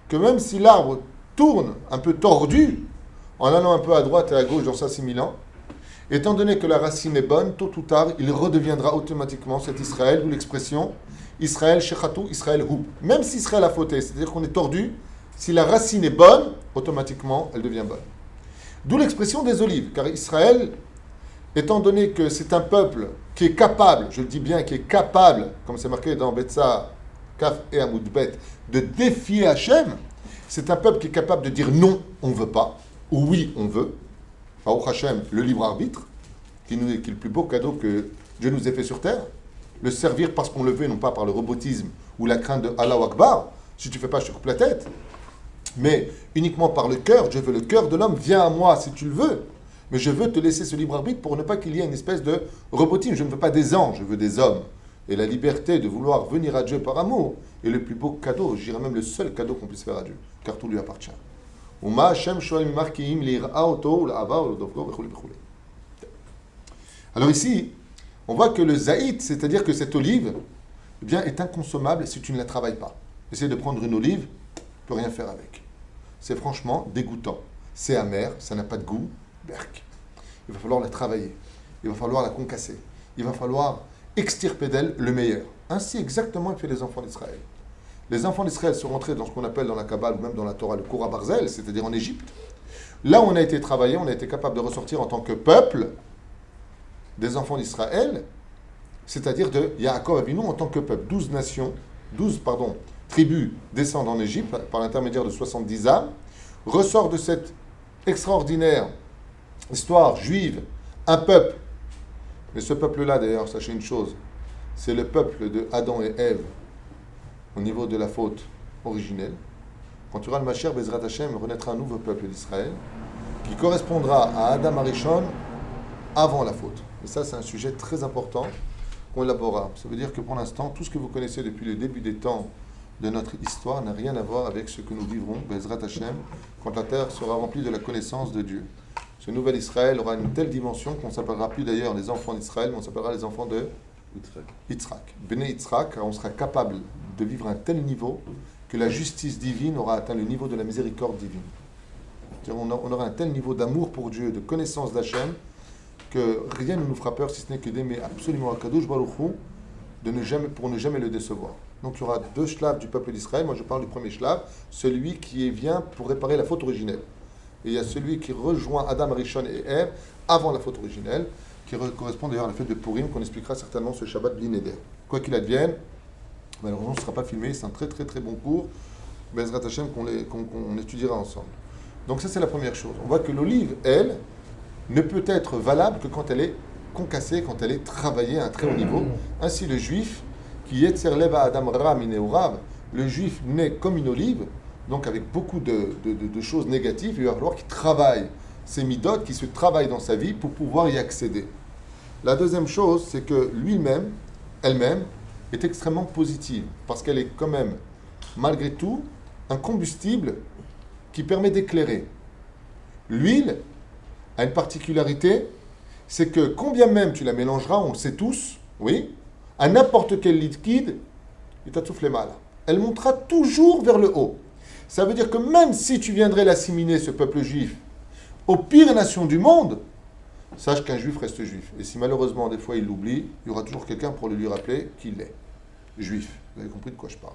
A: que même si l'arbre tourne un peu tordu, en allant un peu à droite et à gauche dans s'assimilant, étant donné que la racine est bonne, tôt ou tard, il redeviendra automatiquement cet Israël, d'où l'expression Israël Shechatou, Israël Hou. Même si Israël a fauté, c'est-à-dire qu'on est tordu, si la racine est bonne, automatiquement, elle devient bonne. D'où l'expression des olives, car Israël, étant donné que c'est un peuple qui est capable, je le dis bien, qui est capable, comme c'est marqué dans Betsa, Kaf et Amoudbet, de défier Hachem, c'est un peuple qui est capable de dire non, on ne veut pas, ou oui, on veut. Baruch Hashem, le libre arbitre, qui est le plus beau cadeau que Dieu nous ait fait sur terre. Le servir parce qu'on le veut, non pas par le robotisme ou la crainte de Allah Akbar. Si tu ne fais pas, je te coupe la tête. Mais uniquement par le cœur, je veux le cœur de l'homme, viens à moi si tu le veux. Mais je veux te laisser ce libre arbitre pour ne pas qu'il y ait une espèce de robotisme. Je ne veux pas des anges, je veux des hommes. Et la liberté de vouloir venir à Dieu par amour est le plus beau cadeau, je dirais même le seul cadeau qu'on puisse faire à Dieu, car tout lui appartient. Alors ici, on voit que le zaït, c'est-à-dire que cette olive, eh bien, est inconsommable si tu ne la travailles pas. Essayer de prendre une olive, tu ne peux rien faire avec. C'est franchement dégoûtant. C'est amer, ça n'a pas de goût. Berk. Il va falloir la travailler. Il va falloir la concasser. Il va falloir extirper d'elle le meilleur. Ainsi exactement fait les enfants d'Israël. Les enfants d'Israël sont rentrés dans ce qu'on appelle dans la Kabbale ou même dans la Torah le Kora Barzel, c'est-à-dire en Égypte. Là où on a été travaillé, on a été capable de ressortir en tant que peuple des enfants d'Israël, c'est-à-dire de Yaakov Avinu en tant que peuple. 12 tribus descendent en Égypte par l'intermédiaire de 70 âmes, ressort de cette extraordinaire histoire juive, un peuple. Mais ce peuple-là, d'ailleurs, sachez une chose, c'est le peuple de Adam et Ève au niveau de la faute originelle. Quand tu auras le Mashiach, Bezrat Hashem, renaîtra un nouveau peuple d'Israël qui correspondra à Adam Arishon avant la faute. Et ça, c'est un sujet très important qu'on élaborera. Ça veut dire que pour l'instant, tout ce que vous connaissez depuis le début des temps de notre histoire n'a rien à voir avec ce que nous vivrons, Bezrat Hashem, quand la terre sera remplie de la connaissance de Dieu. Ce nouvel Israël aura une telle dimension qu'on ne s'appellera plus d'ailleurs les enfants d'Israël, mais on s'appellera les enfants de Yitzhak. Bnei Yitzhak, car on sera capable de vivre à un tel niveau que la justice divine aura atteint le niveau de la miséricorde divine. On aura un tel niveau d'amour pour Dieu, de connaissance d'Hachem, que rien ne nous fera peur si ce n'est que d'aimer absolument Akadosh Baruch Hu, pour ne jamais le décevoir. Donc il y aura deux shlaves du peuple d'Israël. Moi je parle du premier shlave, celui qui vient pour réparer la faute originelle. et il y a celui qui rejoint Adam, Rishon et Ève avant la faute originelle, qui correspond d'ailleurs à la fête de Purim, qu'on expliquera certainement ce Shabbat Bli Neder. Quoi qu'il advienne, malheureusement ce ne sera pas filmé, c'est un très très très bon cours, Bezrat Hashem, qu'on étudiera ensemble. Donc ça c'est la première chose. On voit que l'olive, elle, ne peut être valable que quand elle est concassée, quand elle est travaillée à un très haut niveau. Ainsi le juif, qui Yetzer Leva Adam Ra Mineurav, le juif naît comme une olive, donc avec beaucoup de choses négatives, il va falloir qu'il travaille ces midotes, qu'il se travaille dans sa vie pour pouvoir y accéder. La deuxième chose, c'est que lui-même, elle-même, est extrêmement positive, parce qu'elle est quand même, malgré tout, un combustible qui permet d'éclairer. L'huile a une particularité, c'est que combien même tu la mélangeras, on le sait tous, oui, à n'importe quel liquide, il t'a soufflé mal. Elle montera toujours vers le haut. Ça veut dire que même si tu viendrais l'assimiler, ce peuple juif, aux pires nations du monde, sache qu'un juif reste juif. Et si malheureusement, des fois, il l'oublie, il y aura toujours quelqu'un pour le lui rappeler qu'il est juif. Vous avez compris de quoi je parle.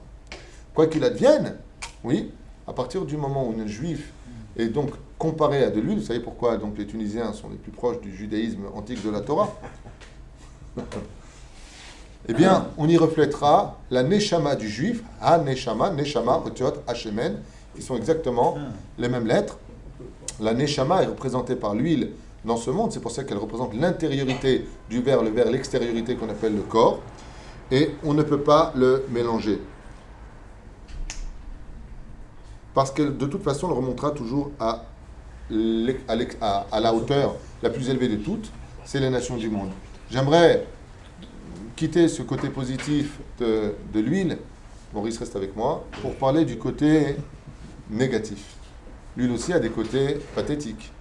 A: Quoi qu'il advienne, oui, à partir du moment où un juif est donc comparé à de l'huile, vous savez pourquoi donc les Tunisiens sont les plus proches du judaïsme antique de la Torah. Eh bien, on y reflètera la neshama du juif, ha-neshama, neshama, otiot, hashemen, qui sont exactement les mêmes lettres. La neshama est représentée par l'huile dans ce monde, c'est pour ça qu'elle représente l'intériorité du verre, le verre, l'extériorité qu'on appelle le corps, et on ne peut pas le mélanger. Parce que de toute façon, on le remontera toujours à la hauteur la plus élevée de toutes, c'est les nations du monde. J'aimerais quitter ce côté positif de l'huile, Maurice reste avec moi, pour parler du côté négatif. L'huile aussi a des côtés pathétiques.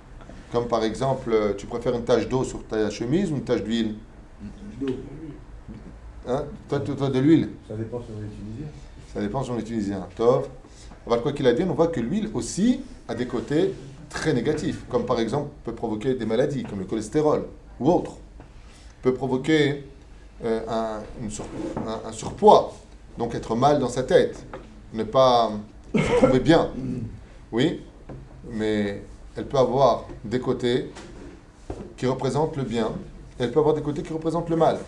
A: Comme par exemple, tu préfères une tache d'eau sur ta chemise ou une tache d'huile?
D: D'eau.
A: Hein? Toi, de l'huile?
D: Ça dépend si on est tunisien.
A: Ça dépend si on est tunisien. Tov. Quoi qu'il advienne, on voit que l'huile aussi a des côtés très négatifs. Comme par exemple, peut provoquer des maladies, comme le cholestérol ou autre. Peut provoquer un surpoids, donc être mal dans sa tête, ne pas se trouver bien. Oui, mais elle peut avoir des côtés qui représentent le bien, et elle peut avoir des côtés qui représentent le mal.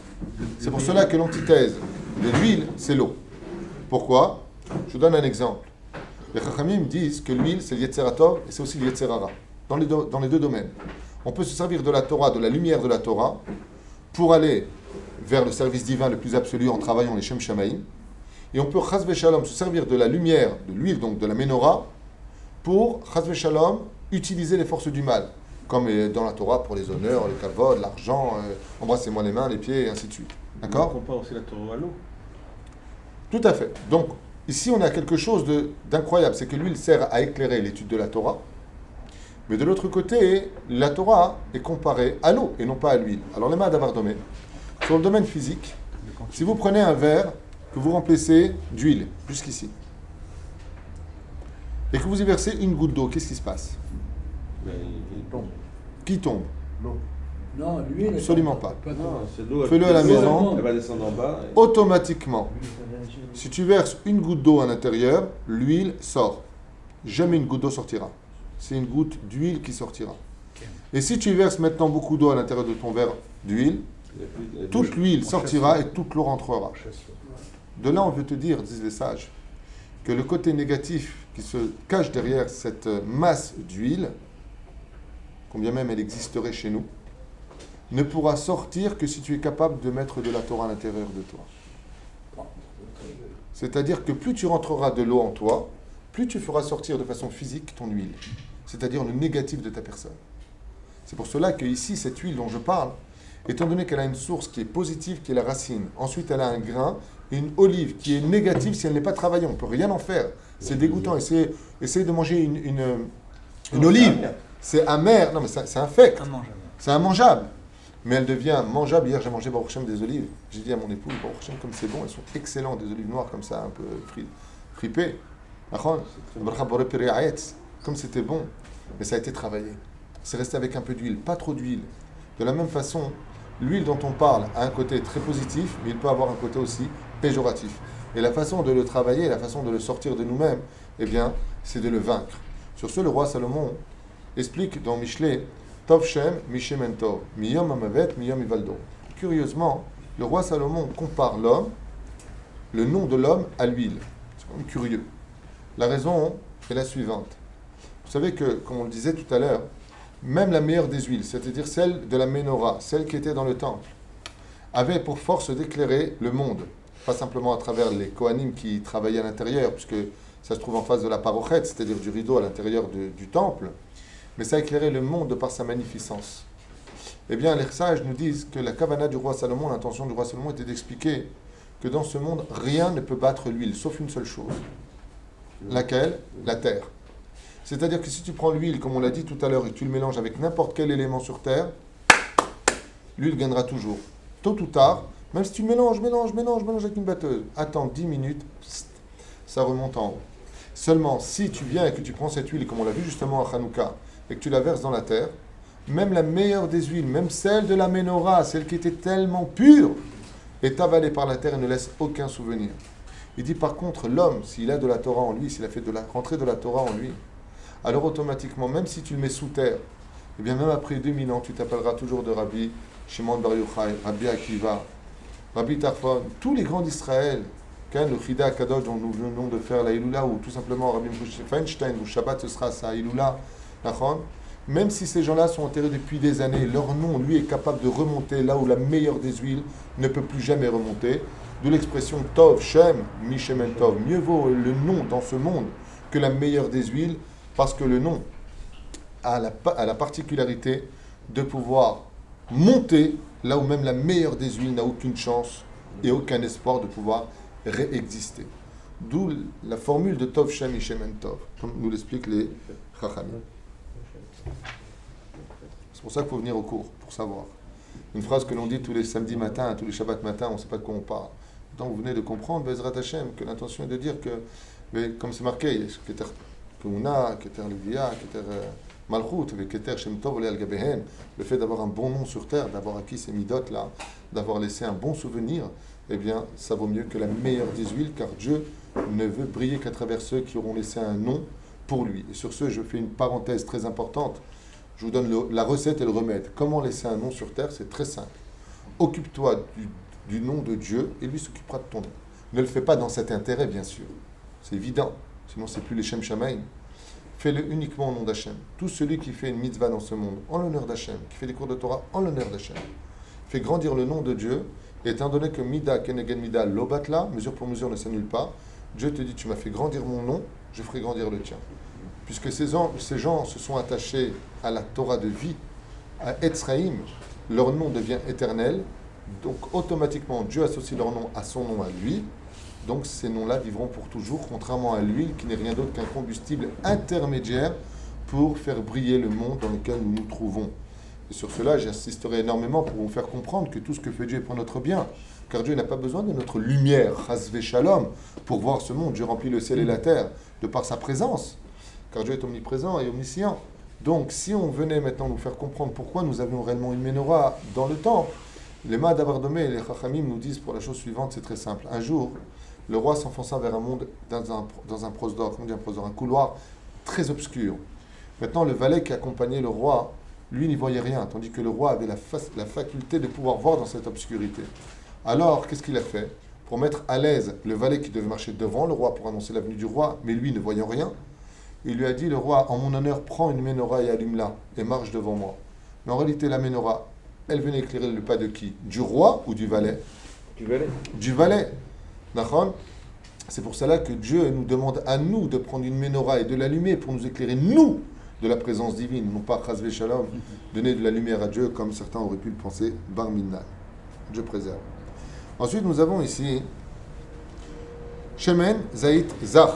A: C'est pour cela que l'antithèse de l'huile, c'est l'eau. Pourquoi? Je vous donne un exemple. Les Chachamim disent que l'huile, c'est le Yetzer Tov et c'est aussi le Yetzer Hara, dans les deux domaines. On peut se servir de la Torah, de la lumière de la Torah, pour aller vers le service divin le plus absolu en travaillant les Shem Shamaïm. Et on peut, Chas V'Shalom, se servir de la lumière, de l'huile, donc de la Menorah, pour, Chas V'Shalom, utiliser les forces du mal. Comme dans la Torah pour les honneurs, le kavod, l'argent, embrassez-moi les mains, les pieds, et ainsi de suite. D'accord?
C: On compare aussi la Torah à l'eau.
A: Tout à fait. Donc, ici, on a quelque chose d'incroyable. C'est que l'huile sert à éclairer l'étude de la Torah. Mais de l'autre côté, la Torah est comparée à l'eau et non pas à l'huile. Alors, les mains d'Avardomé, sur le domaine physique, si vous prenez un verre que vous remplissez d'huile, jusqu'ici, et que vous y versez une goutte d'eau, qu'est-ce qui se passe?
C: Il tombe.
A: Qui tombe?
D: L'eau.
E: Non, l'huile.
A: Absolument pas.
C: Non, c'est l'eau.
A: Fais-le à la maison.
C: Elle va descendre en bas.
A: Automatiquement, si tu verses une goutte d'eau à l'intérieur, l'huile sort. Jamais une goutte d'eau sortira. C'est une goutte d'huile qui sortira. Et si tu verses maintenant beaucoup d'eau à l'intérieur de ton verre d'huile, toute l'huile sortira et toute l'eau rentrera. De là, on veut te dire, disent les sages, que le côté négatif qui se cache derrière cette masse d'huile, combien même elle existerait chez nous, ne pourra sortir que si tu es capable de mettre de la Torah à l'intérieur de toi. C'est-à-dire que plus tu rentreras de l'eau en toi, plus tu feras sortir de façon physique ton huile, c'est-à-dire le négatif de ta personne. C'est pour cela que ici, cette huile dont je parle, étant donné qu'elle a une source qui est positive, qui est la racine, ensuite elle a un grain, et une olive qui est négative si elle n'est pas travaillée, on ne peut rien en faire. C'est dégoûtant. Essayez de manger une olive, c'est amer, non mais c'est infect, c'est immangeable. Mais elle devient mangeable. Hier, j'ai mangé Baruch Hashem des olives. J'ai dit à mon épouse, Baruch Hashem, comme c'est bon, elles sont excellentes, des olives noires comme ça, un peu fripées. Comme c'était bon, mais ça a été travaillé. C'est resté avec un peu d'huile, pas trop d'huile. De la même façon, l'huile dont on parle a un côté très positif, mais il peut avoir un côté aussi péjoratif. Et la façon de le travailler, la façon de le sortir de nous-mêmes, eh bien, c'est de le vaincre. Sur ce, le roi Salomon explique dans Michelet, Tov Shem, Mishem Tov, Miyom Amavet, Miyom Ivaldo. Curieusement, le roi Salomon compare l'homme, le nom de l'homme, à l'huile. C'est quand même curieux. La raison est la suivante. Vous savez que, comme on le disait tout à l'heure, même la meilleure des huiles, c'est-à-dire celle de la Ménorah, celle qui était dans le temple, avait pour force d'éclairer le monde. Pas simplement à travers les Kohanim qui travaillaient à l'intérieur, puisque ça se trouve en face de la parochet, c'est-à-dire du rideau à l'intérieur du temple, mais ça éclairait le monde de par sa magnificence. Eh bien, les sages nous disent que la kavana du roi Salomon, l'intention du roi Salomon était d'expliquer que dans ce monde, rien ne peut battre l'huile, sauf une seule chose. Laquelle? La terre. C'est-à-dire que si tu prends l'huile, comme on l'a dit tout à l'heure, et que tu le mélanges avec n'importe quel élément sur terre, l'huile gagnera toujours. Tôt ou tard, même si tu mélanges avec une batteuse, attends 10 minutes, pssst, ça remonte en haut. Seulement, si tu viens et que tu prends cette huile, comme on l'a vu justement à Hanouka, et que tu la verses dans la terre, même la meilleure des huiles, même celle de la Ménorah, celle qui était tellement pure, est avalée par la terre et ne laisse aucun souvenir. Il dit par contre, l'homme, s'il a de la Torah en lui, s'il a fait de la rentrée de la Torah en lui, alors automatiquement, même si tu le mets sous terre, et bien même après 2000 ans, tu t'appelleras toujours de Rabbi Shimon Bar Yochai, Rabbi Akiva, Rabbi Tarfon, tous les grands d'Israël, le Chida Kadosh dont nous venons de faire la Iloula, ou tout simplement Rabbi Feinstein, ou Shabbat ce sera sa Iloula, même si ces gens-là sont enterrés depuis des années, leur nom, lui, est capable de remonter là où la meilleure des huiles ne peut plus jamais remonter. D'où l'expression Tov, Shem, Mishem Tov. Mieux vaut le nom dans ce monde que la meilleure des huiles, parce que le nom a la particularité de pouvoir monter là où même la meilleure des huiles n'a aucune chance et aucun espoir de pouvoir réexister. D'où la formule de Tov Shem Mishem Tov, comme nous l'expliquent les Chachamim. C'est pour ça qu'il faut venir au cours, pour savoir. Une phrase que l'on dit tous les samedis matins, tous les shabbats matins, on ne sait pas de quoi on parle. Donc vous venez de comprendre, Bezrat Hashem, que l'intention est de dire que, mais comme c'est marqué, Keter Keuna, Keter Levia, Keter Malchut, Keter Shem Tov Ole Al Gabehen, le fait d'avoir un bon nom sur terre, d'avoir acquis ces midotes là, d'avoir laissé un bon souvenir, eh bien, ça vaut mieux que la meilleure des huiles, car Dieu ne veut briller qu'à travers ceux qui auront laissé un nom pour lui. Et sur ce, je fais une parenthèse très importante. Je vous donne la recette et le remède. Comment laisser un nom sur terre? C'est très simple. Occupe-toi du nom de Dieu et lui s'occupera de ton nom. Ne le fais pas dans cet intérêt, bien sûr. C'est évident. Sinon, c'est plus les Shem Shamaim. Fais-le uniquement au nom d'Hachem. Tout celui qui fait une mitzvah dans ce monde, en l'honneur d'Hachem, qui fait des cours de Torah en l'honneur d'Hachem, fait grandir le nom de Dieu. Et étant donné que Mida, Kenegen Mida, Lobatla, mesure pour mesure ne s'annule pas, Dieu te dit, tu m'as fait grandir mon nom, je ferai grandir le tien. Puisque ces gens se sont attachés à la Torah de vie, à Etzraïm, leur nom devient éternel, donc automatiquement Dieu associe leur nom à son nom à lui, donc ces noms-là vivront pour toujours, contrairement à l'huile qui n'est rien d'autre qu'un combustible intermédiaire pour faire briller le monde dans lequel nous nous trouvons. Et sur cela, j'insisterai énormément pour vous faire comprendre que tout ce que fait Dieu est pour notre bien, car Dieu n'a pas besoin de notre lumière, Chasvé Shalom, pour voir ce monde. Dieu remplit le ciel et la terre de par sa présence, car Dieu est omniprésent et omniscient. Donc, si on venait maintenant nous faire comprendre pourquoi nous avions réellement une Ménorah dans le temple, les Mahadavardomé et les Chachamim nous disent pour la chose suivante, c'est très simple. Un jour, le roi s'enfonça vers un monde dans un prosdor, un couloir très obscur. Maintenant, le valet qui accompagnait le roi, lui n'y voyait rien, tandis que le roi avait la faculté de pouvoir voir dans cette obscurité. Alors, qu'est-ce qu'il a fait? Pour mettre à l'aise le valet qui devait marcher devant le roi pour annoncer la venue du roi, mais lui ne voyant rien, il lui a dit, le roi, en mon honneur, prends une Ménorah et allume-la, et marche devant moi. Mais en réalité, la Ménorah, elle venait éclairer le pas de qui? Du roi ou du valet?
C: Du valet.
A: Du valet. D'accord? C'est pour cela que Dieu nous demande à nous de prendre une Ménorah et de l'allumer pour nous éclairer, nous, de la présence divine, non pas Chasvé Shalom, donner de la lumière à Dieu comme certains auraient pu le penser, Bar Minna. Dieu préserve. Ensuite, nous avons ici Shemen, Zaït, Zach.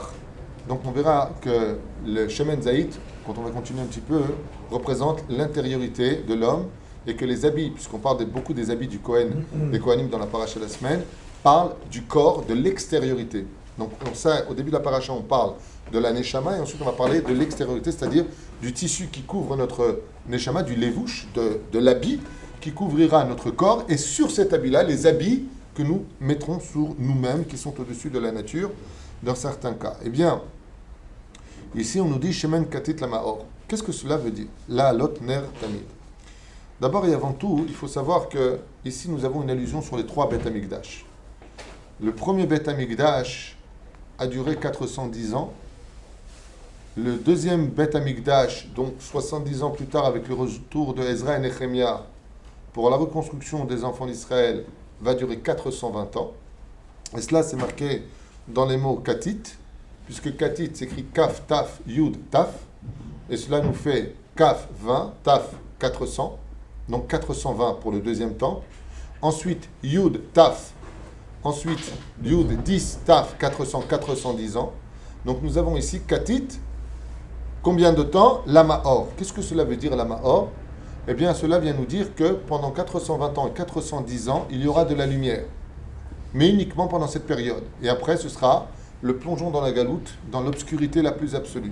A: Donc on verra que le Shemen Zaït, quand on va continuer un petit peu, représente l'intériorité de l'homme et que les habits, puisqu'on parle beaucoup des habits du Kohen, des Kohanim dans la paracha de la semaine, parlent du corps, de l'extériorité. Donc ça, au début de la paracha, on parle de la Neshama et ensuite on va parler de l'extériorité, c'est-à-dire du tissu qui couvre notre Neshama, du levouche, de l'habit qui couvrira notre corps et sur cet habit-là, les habits que nous mettrons sur nous-mêmes, qui sont au-dessus de la nature, dans certains cas. Eh bien, ici on nous dit Shemen Katit Lamaor. Qu'est-ce que cela veut dire? La lot ner tamid. D'abord et avant tout, il faut savoir que ici nous avons une allusion sur les 3 Beth Amikdash. Le premier Beth Amikdash a duré 410 ans. Le deuxième Beth Amikdash, donc 70 ans plus tard, avec le retour de Ezra et Nehemia pour la reconstruction des enfants d'Israël, va durer 420 ans. Et cela, c'est marqué dans les mots Katit, puisque Katit s'écrit Kaf, Taf, Yud, Taf. Et cela nous fait Kaf 20, Taf 400. Donc 420 pour le deuxième temple. Ensuite, Yud, Taf. Ensuite, Yud, 10, Taf, 400, 410 ans. Donc nous avons ici Katit. Combien de temps? La Mahor. Qu'est-ce que cela veut dire, la Mahor? Eh bien, cela vient nous dire que pendant 420 ans et 410 ans, il y aura de la lumière. Mais uniquement pendant cette période. Et après, ce sera le plongeon dans la galoute, dans l'obscurité la plus absolue.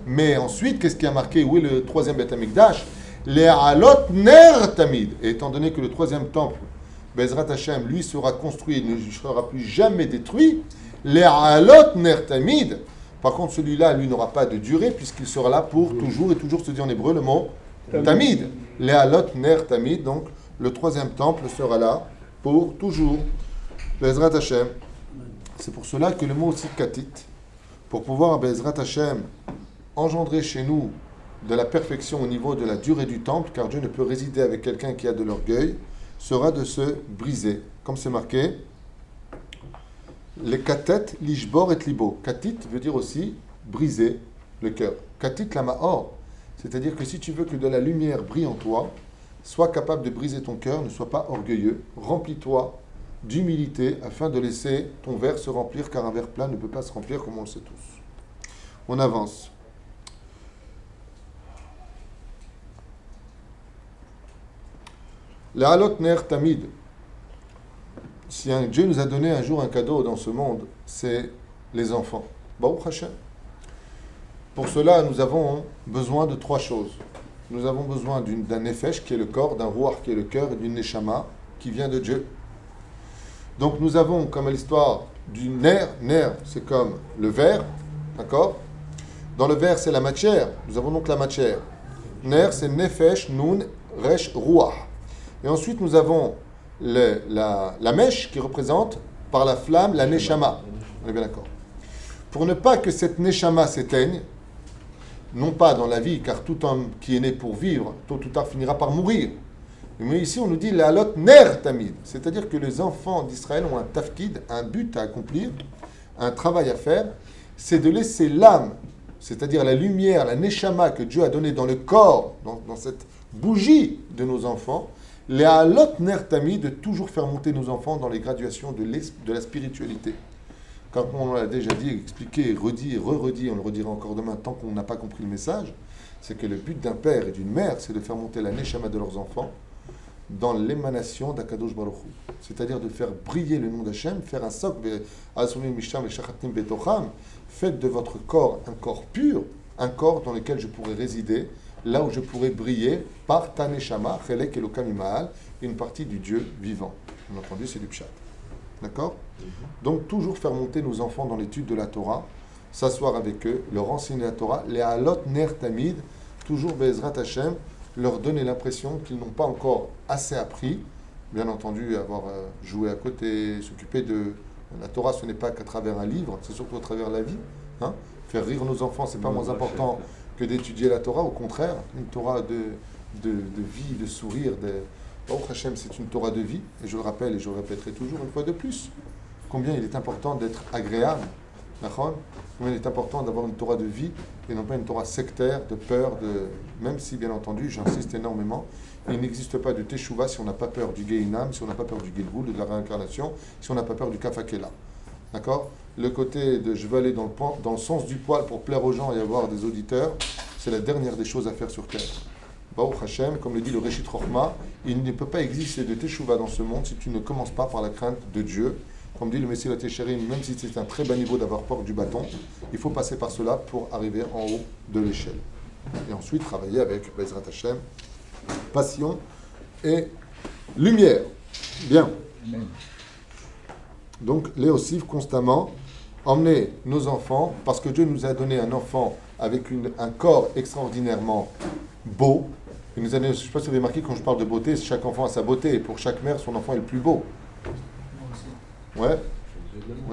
A: Mais ensuite, qu'est-ce qui a marqué? Où est le troisième Beth Amikdash? Les Alot Ner Tamid. Et étant donné que le troisième temple, Bezrat Hashem, lui sera construit et ne sera plus jamais détruit, les Alot Ner Tamid. Par contre, celui-là, lui, n'aura pas de durée puisqu'il sera là pour toujours, et toujours se dit en hébreu le mot Tamid. Les Alot Ner Tamid. Donc, le troisième temple sera là pour toujours. Bezrat Hashem. C'est pour cela que le mot aussi Katit, pour pouvoir, Bezrat Hashem, engendrer chez nous de la perfection au niveau de la durée du temple, car Dieu ne peut résider avec quelqu'un qui a de l'orgueil, sera de se briser. Comme c'est marqué, les katet, lishbor et libo. Katit veut dire aussi briser le cœur. Katit la ma'or, c'est-à-dire que si tu veux que de la lumière brille en toi, sois capable de briser ton cœur, ne sois pas orgueilleux, remplis-toi d'humilité afin de laisser ton verre se remplir, car un verre plein ne peut pas se remplir comme on le sait tous. On avance. La halot ner tamid. Si un Dieu nous a donné un jour un cadeau dans ce monde, c'est les enfants. Baruch Hashem. Pour cela, nous avons besoin de 3 choses. Nous avons besoin d'un nefesh qui est le corps, d'un ruach qui est le cœur et d'une neshama qui vient de Dieu. Donc nous avons comme l'histoire du ner. Ner, c'est comme le verre, d'accord? Dans le verre, c'est la matière. Nous avons donc la matière. Ner, c'est nefesh, nun, resh, ruach. Et ensuite, nous avons la mèche qui représente par la flamme la neshama. On est bien d'accord. Pour ne pas que cette neshama s'éteigne, non pas dans la vie, car tout homme qui est né pour vivre, tôt ou tard finira par mourir. Mais ici, on nous dit la halot ner tamid, c'est-à-dire que les enfants d'Israël ont un tafkid, un but à accomplir, un travail à faire, c'est de laisser l'âme, c'est-à-dire la lumière, la neshama que Dieu a donnée dans le corps, dans cette bougie de nos enfants, les halot ner tamid, de toujours faire monter nos enfants dans les graduations de la spiritualité. Quand on l'a déjà dit, expliqué, redit et re-redit, on le redira encore demain tant qu'on n'a pas compris le message, c'est que le but d'un père et d'une mère, c'est de faire monter la neshama de leurs enfants dans l'émanation d'Akadosh Baruch Hu. C'est-à-dire de faire briller le nom d'Hachem, faire un soc, faites de votre corps un corps pur, un corps dans lequel je pourrais résider, là où je pourrais briller par ta neshama, chelek elokam ima'al, une partie du Dieu vivant. Bien entendu, c'est du pshat. D'accord? Donc, toujours faire monter nos enfants dans l'étude de la Torah, s'asseoir avec eux, leur enseigner la Torah, les halot ner tamid, toujours be'ezrat Hashem, leur donner l'impression qu'ils n'ont pas encore assez appris, bien entendu, avoir joué à côté, s'occuper de... La Torah, ce n'est pas qu'à travers un livre, c'est surtout à travers la vie. Hein? Faire rire nos enfants, c'est pas moins important que d'étudier la Torah, au contraire, une Torah de vie, de sourire, Baruch Hashem, c'est une Torah de vie, et je le rappelle et je le répéterai toujours une fois de plus, combien il est important d'être agréable, combien il est important d'avoir une Torah de vie, et non pas une Torah sectaire, de peur, même si, bien entendu, j'insiste énormément, il n'existe pas de Teshuvah si on n'a pas peur du Gehinam, si on n'a pas peur du Gilgul, de la réincarnation, si on n'a pas peur du Kafakela. D'accord? Le côté de je veux aller dans le sens du poil pour plaire aux gens et avoir des auditeurs, c'est la dernière des choses à faire sur terre. Baruch Hashem, comme le dit le Reshit Chochma, il ne peut pas exister de Teshuvah dans ce monde si tu ne commences pas par la crainte de Dieu. Comme dit le Messie Latesherim, même si c'est un très bas niveau d'avoir peur du bâton, il faut passer par cela pour arriver en haut de l'échelle. Et ensuite travailler avec Bezrat Hashem, passion et lumière. Bien. Donc, les ossifs constamment, emmener nos enfants, parce que Dieu nous a donné un enfant avec un corps extraordinairement beau. Il nous a donné, je ne sais pas si vous avez remarqué, quand je parle de beauté, chaque enfant a sa beauté, et pour chaque mère, son enfant est le plus beau. Ouais,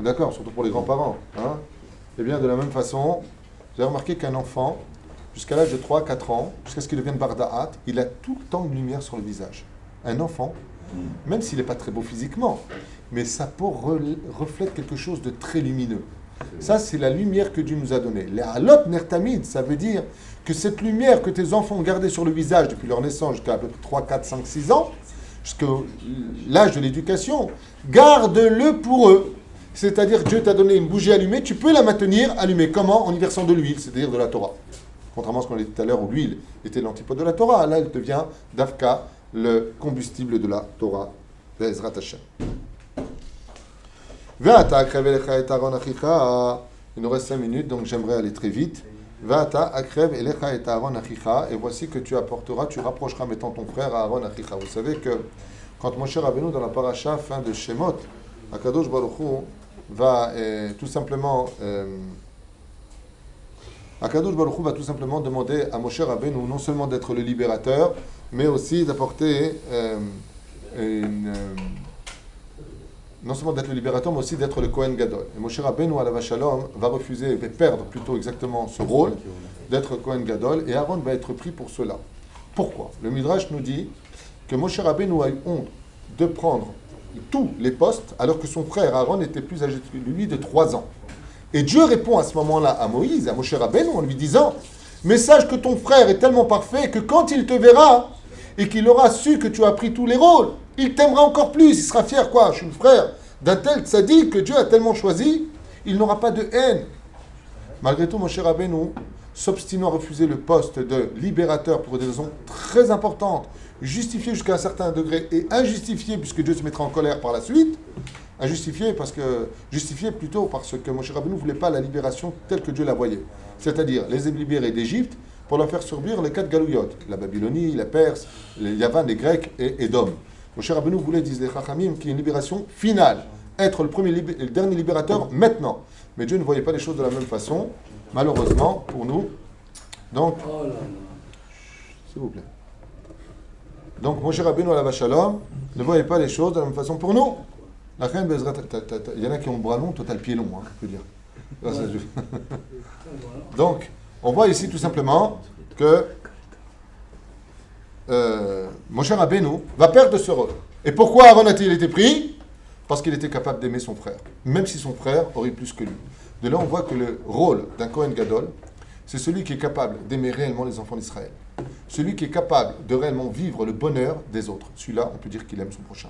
A: d'accord, surtout pour les grands-parents. Hein. Eh bien, de la même façon, vous avez remarqué qu'un enfant, jusqu'à l'âge de 3-4 ans, jusqu'à ce qu'il devienne barda'at, il a tout le temps une lumière sur le visage. Un enfant, même s'il n'est pas très beau physiquement, mais sa peau reflète quelque chose de très lumineux. Ça, c'est la lumière que Dieu nous a donnée. Les halot nertamid, ça veut dire que cette lumière que tes enfants ont gardée sur le visage depuis leur naissance jusqu'à à peu près 3, 4, 5, 6 ans, jusqu'à l'âge de l'éducation, garde-le pour eux. C'est-à-dire que Dieu t'a donné une bougie allumée, tu peux la maintenir allumée. Comment? En y versant de l'huile, c'est-à-dire de la Torah. Contrairement à ce qu'on a dit tout à l'heure où l'huile était l'antipode de la Torah, là elle devient d'Avka, le combustible de la Torah. Be'ezrat Hashem. Il nous reste 5 minutes, donc j'aimerais aller très vite. Et voici que tu apporteras, tu rapprocheras mettant ton frère à Aaron Achicha. Vous savez que quand Moshe Rabbeinu dans la paracha fin de Shemot, Akadosh Baruch Hu va tout simplement demander à Moshe Rabbeinu non seulement d'être le libérateur, mais aussi d'apporter non seulement d'être le libérateur, mais aussi d'être le Kohen Gadol. Et Moshe Rabbeinu, alav shalom, va refuser, va perdre plutôt exactement ce rôle d'être Kohen Gadol, et Aaron va être pris pour cela. Pourquoi? Le Midrash nous dit que Moshe Rabbeinu a eu honte de prendre tous les postes, alors que son frère Aaron était plus âgé que lui de 3 ans. Et Dieu répond à ce moment-là à Moïse, à Moshe Rabbeinu, en lui disant « Mais sache que ton frère est tellement parfait que quand il te verra, et qu'il aura su que tu as pris tous les rôles, il t'aimera encore plus, il sera fier, quoi, je suis le frère d'un tel tzaddik que Dieu a tellement choisi, il n'aura pas de haine. » Malgré tout, Moshe Rabbeinu, s'obstinant à refuser le poste de libérateur pour des raisons très importantes, justifié jusqu'à un certain degré et injustifié puisque Dieu se mettra en colère par la suite, justifié parce que Moshe Rabbeinu ne voulait pas la libération telle que Dieu la voyait, c'est-à-dire les libérer d'Égypte pour leur faire survivre les 4 galouillottes, la Babylonie, la Perse, les Yavan, les Grecs et Édom. Moshe Rabbeinu voulait, disent les Chachamim, qu'il y ait une libération finale, être le dernier libérateur maintenant. Mais Dieu ne voyait pas les choses de la même façon, malheureusement pour nous. Donc, s'il vous plaît. Donc, Moshe Rabbeinu alav shalom ne voyait pas les choses de la même façon pour nous. La reine Bezrat, il y en a qui ont le bras long, toi t'as le pied long, hein, je peux dire. Donc, on voit ici tout simplement que Moshe Rabbeinu va perdre ce rôle. Et pourquoi Aaron a-t-il été pris? Parce qu'il était capable d'aimer son frère, même si son frère aurait plus que lui. De là, on voit que le rôle d'un Kohen Gadol, c'est celui qui est capable d'aimer réellement les enfants d'Israël. Celui qui est capable de réellement vivre le bonheur des autres. Celui-là, on peut dire qu'il aime son prochain.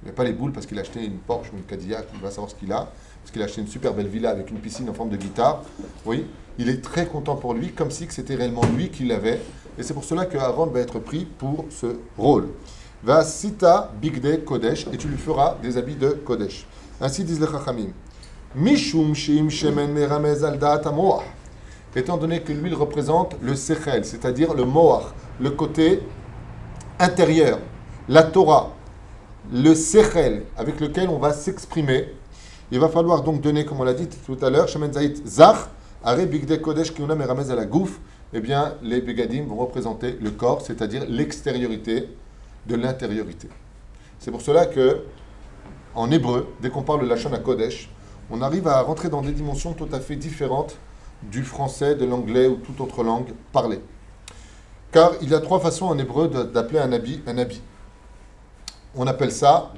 A: Il n'a pas les boules parce qu'il a acheté une Porsche ou une Cadillac, il va savoir ce qu'il a, parce qu'il a acheté une super belle villa avec une piscine en forme de guitare. Oui, il est très content pour lui, comme si c'était réellement lui qui l'avait. Et c'est pour cela que Aaron va être pris pour ce rôle. Va sita bigde kodesh, et tu lui feras des habits de kodesh. Ainsi disent les chachamim. Mishum sheim shemen meramez al da'at hamoach. Étant donné que l'huile représente le sechel, c'est-à-dire le moach, le côté intérieur, la Torah, le sechel avec lequel on va s'exprimer, il va falloir donc donner, comme on l'a dit tout à l'heure, shemen zait zach, are bigde kodesh kiuna meramez al gouf. Eh bien, les begadim vont représenter le corps, c'est-à-dire l'extériorité de l'intériorité. C'est pour cela que, en hébreu, dès qu'on parle de Lachon HaKodesh, on arrive à rentrer dans des dimensions tout à fait différentes du français, de l'anglais ou toute autre langue parlée. Car il y a 3 façons en hébreu d'appeler un habit un habit. On appelle ça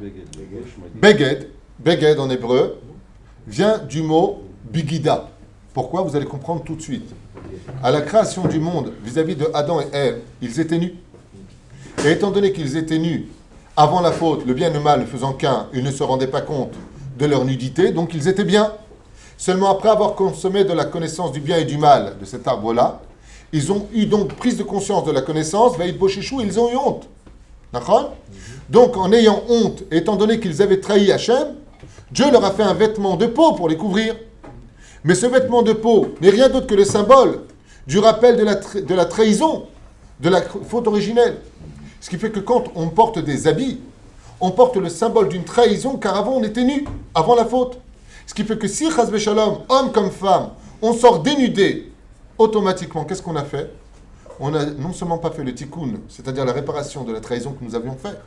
A: beged. Beged en hébreu vient du mot bigida. Pourquoi? Vous allez comprendre tout de suite. À la création du monde, vis-à-vis de Adam et Ève, ils étaient nus. Et étant donné qu'ils étaient nus, avant la faute, le bien et le mal ne faisant qu'un, ils ne se rendaient pas compte de leur nudité, donc ils étaient bien. Seulement après avoir consommé de la connaissance du bien et du mal de cet arbre-là, ils ont eu donc prise de conscience de la connaissance, Vaïd Boshechou, ils ont eu honte. D'accord? Donc en ayant honte, étant donné qu'ils avaient trahi Hachem, Dieu leur a fait un vêtement de peau pour les couvrir. Mais ce vêtement de peau n'est rien d'autre que le symbole du rappel de la trahison, de la faute originelle. Ce qui fait que quand on porte des habits, on porte le symbole d'une trahison, car avant on était nus, avant la faute. Ce qui fait que si, chas v'shalom, homme comme femme, on sort dénudé, automatiquement, qu'est-ce qu'on a fait? On a non seulement pas fait le tikkun, c'est-à-dire la réparation de la trahison que nous avions faite,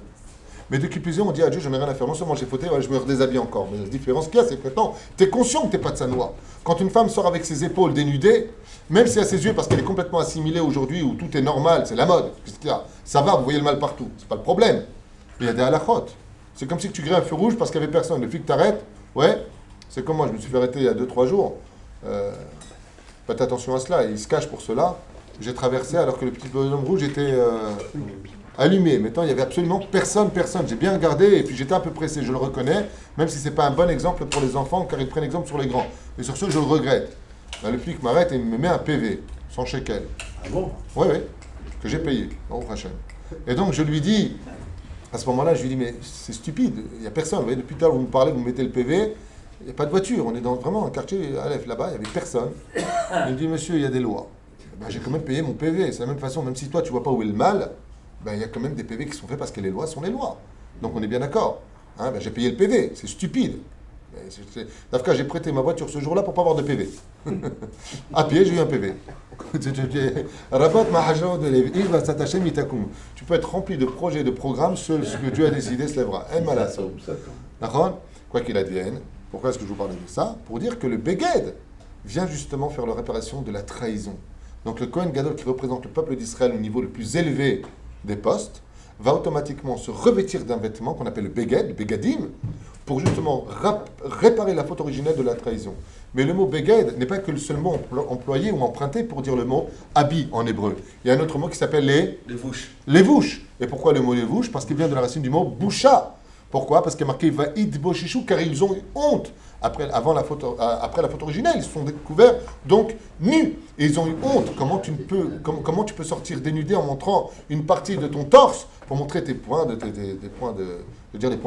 A: mais de qui plus est, on dit à Dieu, je n'ai rien à faire. Non seulement j'ai fauté, ouais, je me redéshabille encore. Mais la différence qu'il y a, c'est que maintenant, tu es conscient que tu n'es pas de sa noix. Quand une femme sort avec ses épaules dénudées, même si à ses yeux, parce qu'elle est complètement assimilée aujourd'hui, où tout est normal, c'est la mode, etc., ça va, vous voyez le mal partout. C'est pas le problème. Mais il y a des halakhot. C'est comme si tu grilles un feu rouge parce qu'il n'y avait personne. Depuis que tu arrêtes, ouais, c'est comme moi, je me suis fait arrêter il y a 2-3 jours. Faites attention à cela, il se cache pour cela. J'ai traversé alors que le petit bonhomme rouge était allumé. Maintenant, il n'y avait absolument personne. J'ai bien regardé et puis j'étais un peu pressé, je le reconnais, même si ce n'est pas un bon exemple pour les enfants car ils prennent exemple sur les grands. Et sur ce, je le regrette. Ben, le flic m'arrête et il me met un PV, sans shekel.
D: Ah bon?
A: Oui, que j'ai payé, au Hachem. Et donc, je lui dis, à ce moment-là, je lui dis, mais c'est stupide, il n'y a personne. Vous voyez, depuis tout à l'heure, vous me parlez, vous me mettez le PV, il n'y a pas de voiture. On est dans vraiment un quartier Aleph, là-bas, il n'y avait personne. Il me dit, monsieur, il y a des lois. Ben, j'ai quand même payé mon PV. C'est la même façon, même si toi, tu ne vois pas où est le mal, ben, il y a quand même des PV qui sont faits parce que les lois sont les lois. Donc, on est bien d'accord. Hein, ben, j'ai payé le PV, c'est stupide. D'Afka, j'ai prêté ma voiture ce jour-là pour ne pas avoir de PV. À pied, j'ai eu un PV. Tu peux être rempli de projets, de programmes, seul ce que Dieu a décidé se lèvera. D'accord ? Quoi qu'il advienne, pourquoi est-ce que je vous parle de ça? Pour dire que le Beged vient justement faire la réparation de la trahison. Donc le Kohen Gadol, qui représente le peuple d'Israël au niveau le plus élevé des postes, va automatiquement se revêtir d'un vêtement qu'on appelle le Beged, le Begadim, pour justement réparer la faute originelle de la trahison. Mais le mot Beged n'est pas que le seul mot employé ou emprunté pour dire le mot habit en hébreu. Il y a un autre mot qui s'appelle les vouches. Les vouches. Et pourquoi le mot les vouches? Parce qu'il vient de la racine du mot boucha. Pourquoi? Parce qu'il est marqué Vaïd Boshishu, car ils ont eu honte. Après la faute originelle, ils se sont découverts donc nus. Et ils ont eu honte. Comment tu peux sortir dénudé en montrant une partie de ton torse pour montrer tes points, des points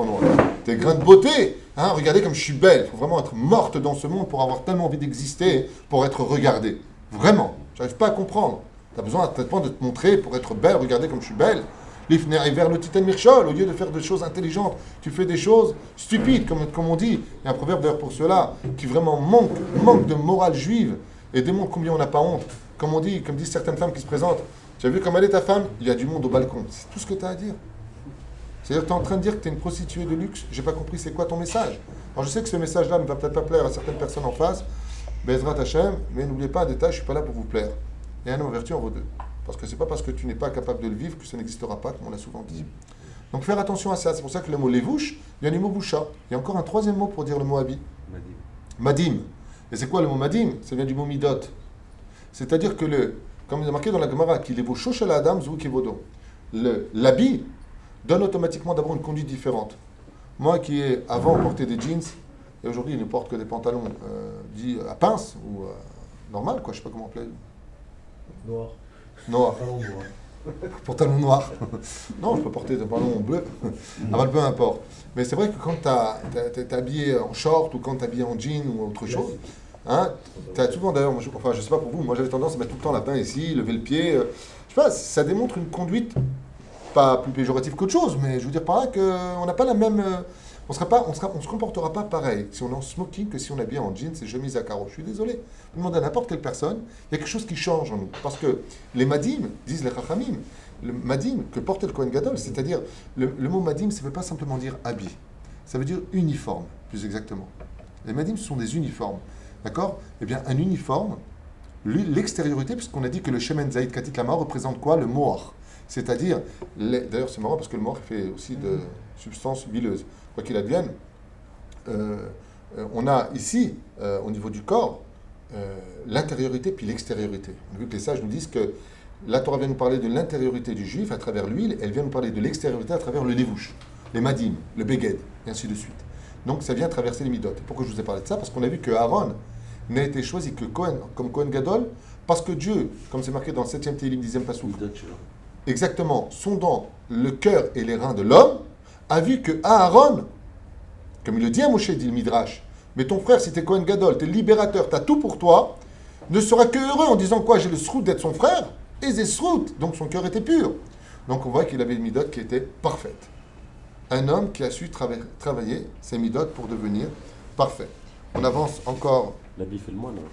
A: noirs, tes grains de beauté. Hein, regardez comme je suis belle. Il faut vraiment être morte dans ce monde pour avoir tellement envie d'exister, pour être regardée. Vraiment. J'arrive pas à comprendre. Tu as besoin de te montrer pour être belle. Regardez comme je suis belle. Vers le titan Mirchol, au lieu de faire des choses intelligentes, tu fais des choses stupides, comme on dit. Il y a un proverbe d'ailleurs pour cela, qui vraiment manque de morale juive et démontre combien on n'a pas honte. Comme disent certaines femmes qui se présentent, tu as vu comme elle est ta femme? Il y a du monde au balcon. C'est tout ce que tu as à dire. C'est-à-dire que tu es en train de dire que tu es une prostituée de luxe. J'ai pas compris c'est quoi ton message. Alors je sais que ce message-là ne va peut-être pas plaire à certaines personnes en face, Bezrat Hashem, mais n'oubliez pas un détail, je ne suis pas là pour vous plaire. Et un homme en vertu en vaut deux. Parce que ce n'est pas parce que tu n'es pas capable de le vivre que ça n'existera pas, comme on l'a souvent dit. Donc faire attention à ça. C'est pour ça que le mot lévouche vient du mot boucha. Il y a encore un troisième mot pour dire le mot habit. Madim. Et c'est quoi le mot madim? Ça vient du mot midot. C'est-à-dire que comme il est marqué dans la Gemara, qu'il est shosh la adam zou kivodo. L'habit donne automatiquement d'abord une conduite différente. Moi qui ai avant porté des jeans, et aujourd'hui il ne porte que des pantalons dits à pince, ou normal, quoi, je ne sais pas comment appeler. Noir. Pantalon noir. Non, je peux porter des pantalons bleu. Alors, peu importe. Mais c'est vrai que quand tu es habillé en short ou quand tu es habillé en jean ou autre chose, hein, tu as souvent d'ailleurs, je ne sais pas pour vous, moi j'avais tendance à mettre tout le temps la main ici, lever le pied. Je sais pas, ça démontre une conduite pas plus péjorative qu'autre chose, mais je veux dire par là qu'on n'a pas la même. On se comportera pas pareil si on est en smoking que si on est habillé en jeans et chemise à carreaux. Je suis désolé. Vous demandez à n'importe quelle personne, il y a quelque chose qui change en nous. Parce que les madim, disent les chachamim, le madim que portait le Kohen Gadol, c'est-à-dire le mot madim, ça ne veut pas simplement dire habit. Ça veut dire uniforme, plus exactement. Les madim, ce sont des uniformes. D'accord? Eh bien, un uniforme, l'extériorité, puisqu'on a dit que le Shemen Zaïd Katit Lama représente quoi? Le mohar. C'est-à-dire, d'ailleurs c'est marrant parce que le mohar fait aussi de substances huileuses. Quoi qu'il advienne, on a ici, au niveau du corps, l'intériorité puis l'extériorité. On a vu que les sages nous disent que la Torah vient nous parler de l'intériorité du juif à travers l'huile, elle vient nous parler de l'extériorité à travers le lévouche, les madim, le beged, et ainsi de suite. Donc ça vient traverser les midot. Pourquoi je vous ai parlé de ça? Parce qu'on a vu que Aaron n'a été choisi que comme Kohen Gadol, parce que Dieu, comme c'est marqué dans le 7e Télim, 10e Passouk, exactement, sondant le cœur et les reins de l'homme, a vu que Aaron, comme il le dit à Moshe, dit le Midrash, mais ton frère, si t'es Kohen Gadol, t'es libérateur, t'as tout pour toi, ne sera que heureux en disant quoi? J'ai le srout d'être son frère, et j'ai srout, donc son cœur était pur. Donc on voit qu'il avait une midot qui était parfaite. Un homme qui a su travailler ses midot pour devenir parfait. On avance encore.
B: L'habit fait le moine. Hein.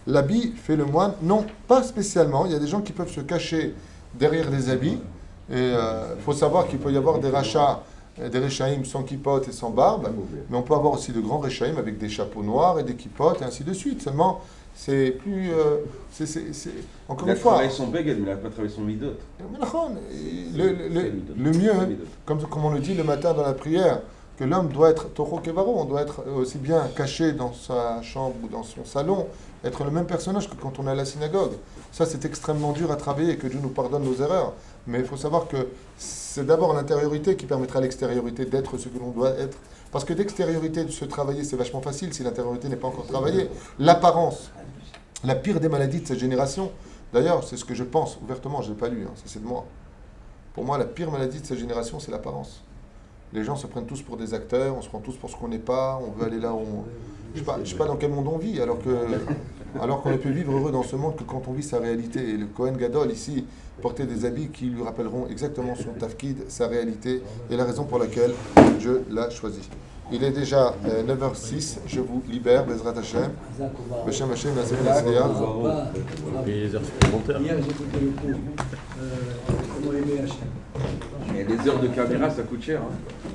A: L'habit fait le moine? Non, pas spécialement. Il y a des gens qui peuvent se cacher derrière des habits. Et il faut savoir qu'il peut y avoir des rachats, des réchaïm sans kippote et sans barbe. Mais on peut avoir aussi de grands réchaïm avec des chapeaux noirs et des kippotes et ainsi de suite. Seulement, c'est plus... encore
C: Il a
A: une fois...
C: travaillé son beged, mais il n'a pas travaillé son midot.
A: Le mieux, comme on le dit le matin dans la prière, que l'homme doit être Toro Kevaro, on doit être aussi bien caché dans sa chambre ou dans son salon, être le même personnage que quand on est à la synagogue. Ça, c'est extrêmement dur à travailler et que Dieu nous pardonne nos erreurs. Mais il faut savoir que c'est d'abord l'intériorité qui permettra à l'extériorité d'être ce que l'on doit être. Parce que d'extériorité, de se travailler, c'est vachement facile si l'intériorité n'est pas encore travaillée. L'apparence, la pire des maladies de cette génération, d'ailleurs, c'est ce que je pense ouvertement, je ne l'ai pas lu, ça c'est de moi. Pour moi, la pire maladie de cette génération, c'est l'apparence. Les gens se prennent tous pour des acteurs, on se prend tous pour ce qu'on n'est pas, on veut aller là où on... Je ne sais pas dans quel monde on vit, alors qu'on ne peut vivre heureux dans ce monde que quand on vit sa réalité. Et le Kohen Gadol, ici, portait des habits qui lui rappelleront exactement son tafkid, sa réalité, et la raison pour laquelle Dieu l'a choisi. Il est déjà 9h06, je vous libère, Bezrat Hashem. Beshem Hashem,
B: Et les heures supplémentaires.
E: Hier, j'ai écouté le cours. Comment aimer Hachem.
C: Et les heures de caméra, ça coûte cher. Hein.